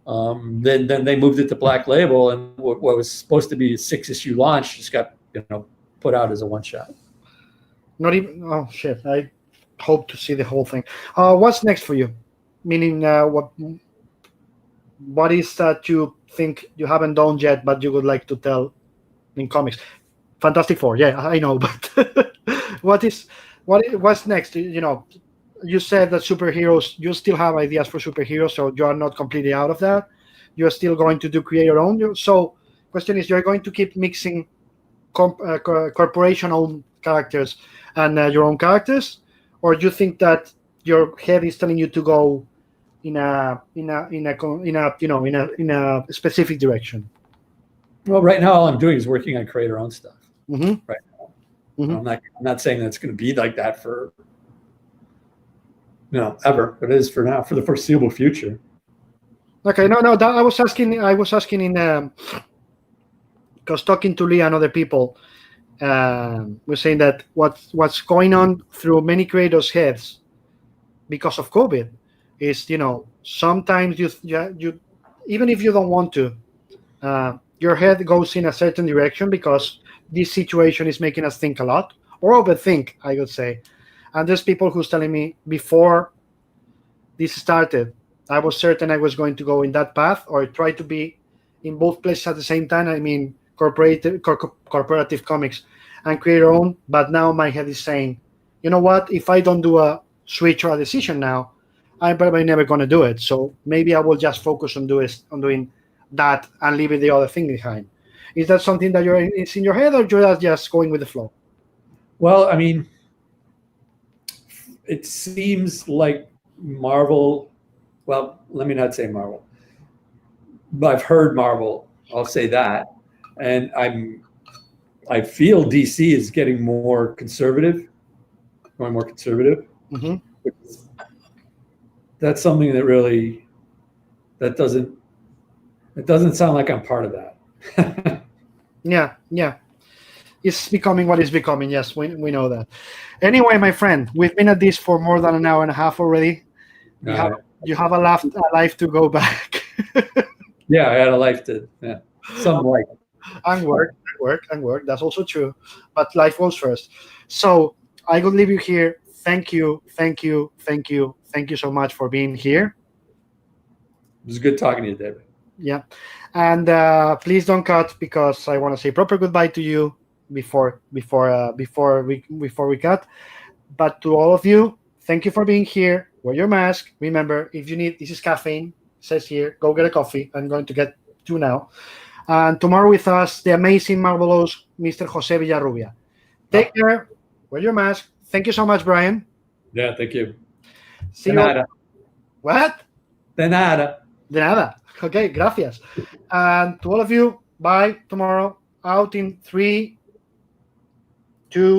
Then they moved it to Black Label, and what was supposed to be a 6-issue launch just got put out as a one shot. Not even. Oh shit! I hope to see the whole thing. What's next for you? Meaning, what is that you think you haven't done yet, but you would like to tell in comics? Fantastic Four, yeah, I know, but what's next? You said that superheroes, you still have ideas for superheroes, so you are not completely out of that. You're still going to create your own. So, question is, you're going to keep mixing corporation-owned characters and your own characters, or do you think that your head is telling you to go in a specific direction? Well, right now all I'm doing is working on creator-owned stuff. Mm-hmm. Right now. Mm-hmm. I'm not saying that it's going to be like that for ever, but it is for now, for the foreseeable future. Okay, no, that I was asking in because talking to Lee and other people, we're saying that what's going on through many creators' heads because of COVID is, sometimes you even if you don't want to, your head goes in a certain direction because this situation is making us think a lot or overthink, I would say. And there's people who's telling me before this started, I was certain I was going to go in that path or try to be in both places at the same time. I mean, corporative comics and create your own. But now my head is saying, you know what? If I don't do a switch or a decision now, I'm probably never going to do it. So maybe I will just focus on doing that and leaving the other thing behind. Is that something that it's in your head, or you're just going with the flow? Well, I mean, it seems like Marvel. Well, let me not say Marvel, but I've heard Marvel. I'll say that, and I feel DC is getting more conservative, going more conservative. Mm-hmm. That's something that really, that doesn't It doesn't sound like I'm part of that. Yeah. It's becoming what it's becoming. Yes, we know that. Anyway, my friend, we've been at this for more than an hour and a half already. You have a life to go back. Yeah, I had a life to, some life. And work. That's also true. But life goes first. So I will leave you here. Thank you so much for being here. It was good talking to you, David. Yeah. And please don't cut, because I want to say proper goodbye to you before we cut. But to all of you, thank you for being here. Wear your mask. Remember, if you need, this is caffeine. It says here, go get a coffee. I'm going to get 2 now. And tomorrow with us, the amazing, marvelous Mr. Jose Villarrubia. Take care. Wear your mask. Thank you so much, Brian. Yeah, thank you. See you. nada. What? De nada. De nada. Okay, gracias. And to all of you, bye tomorrow. Out in 3, 2.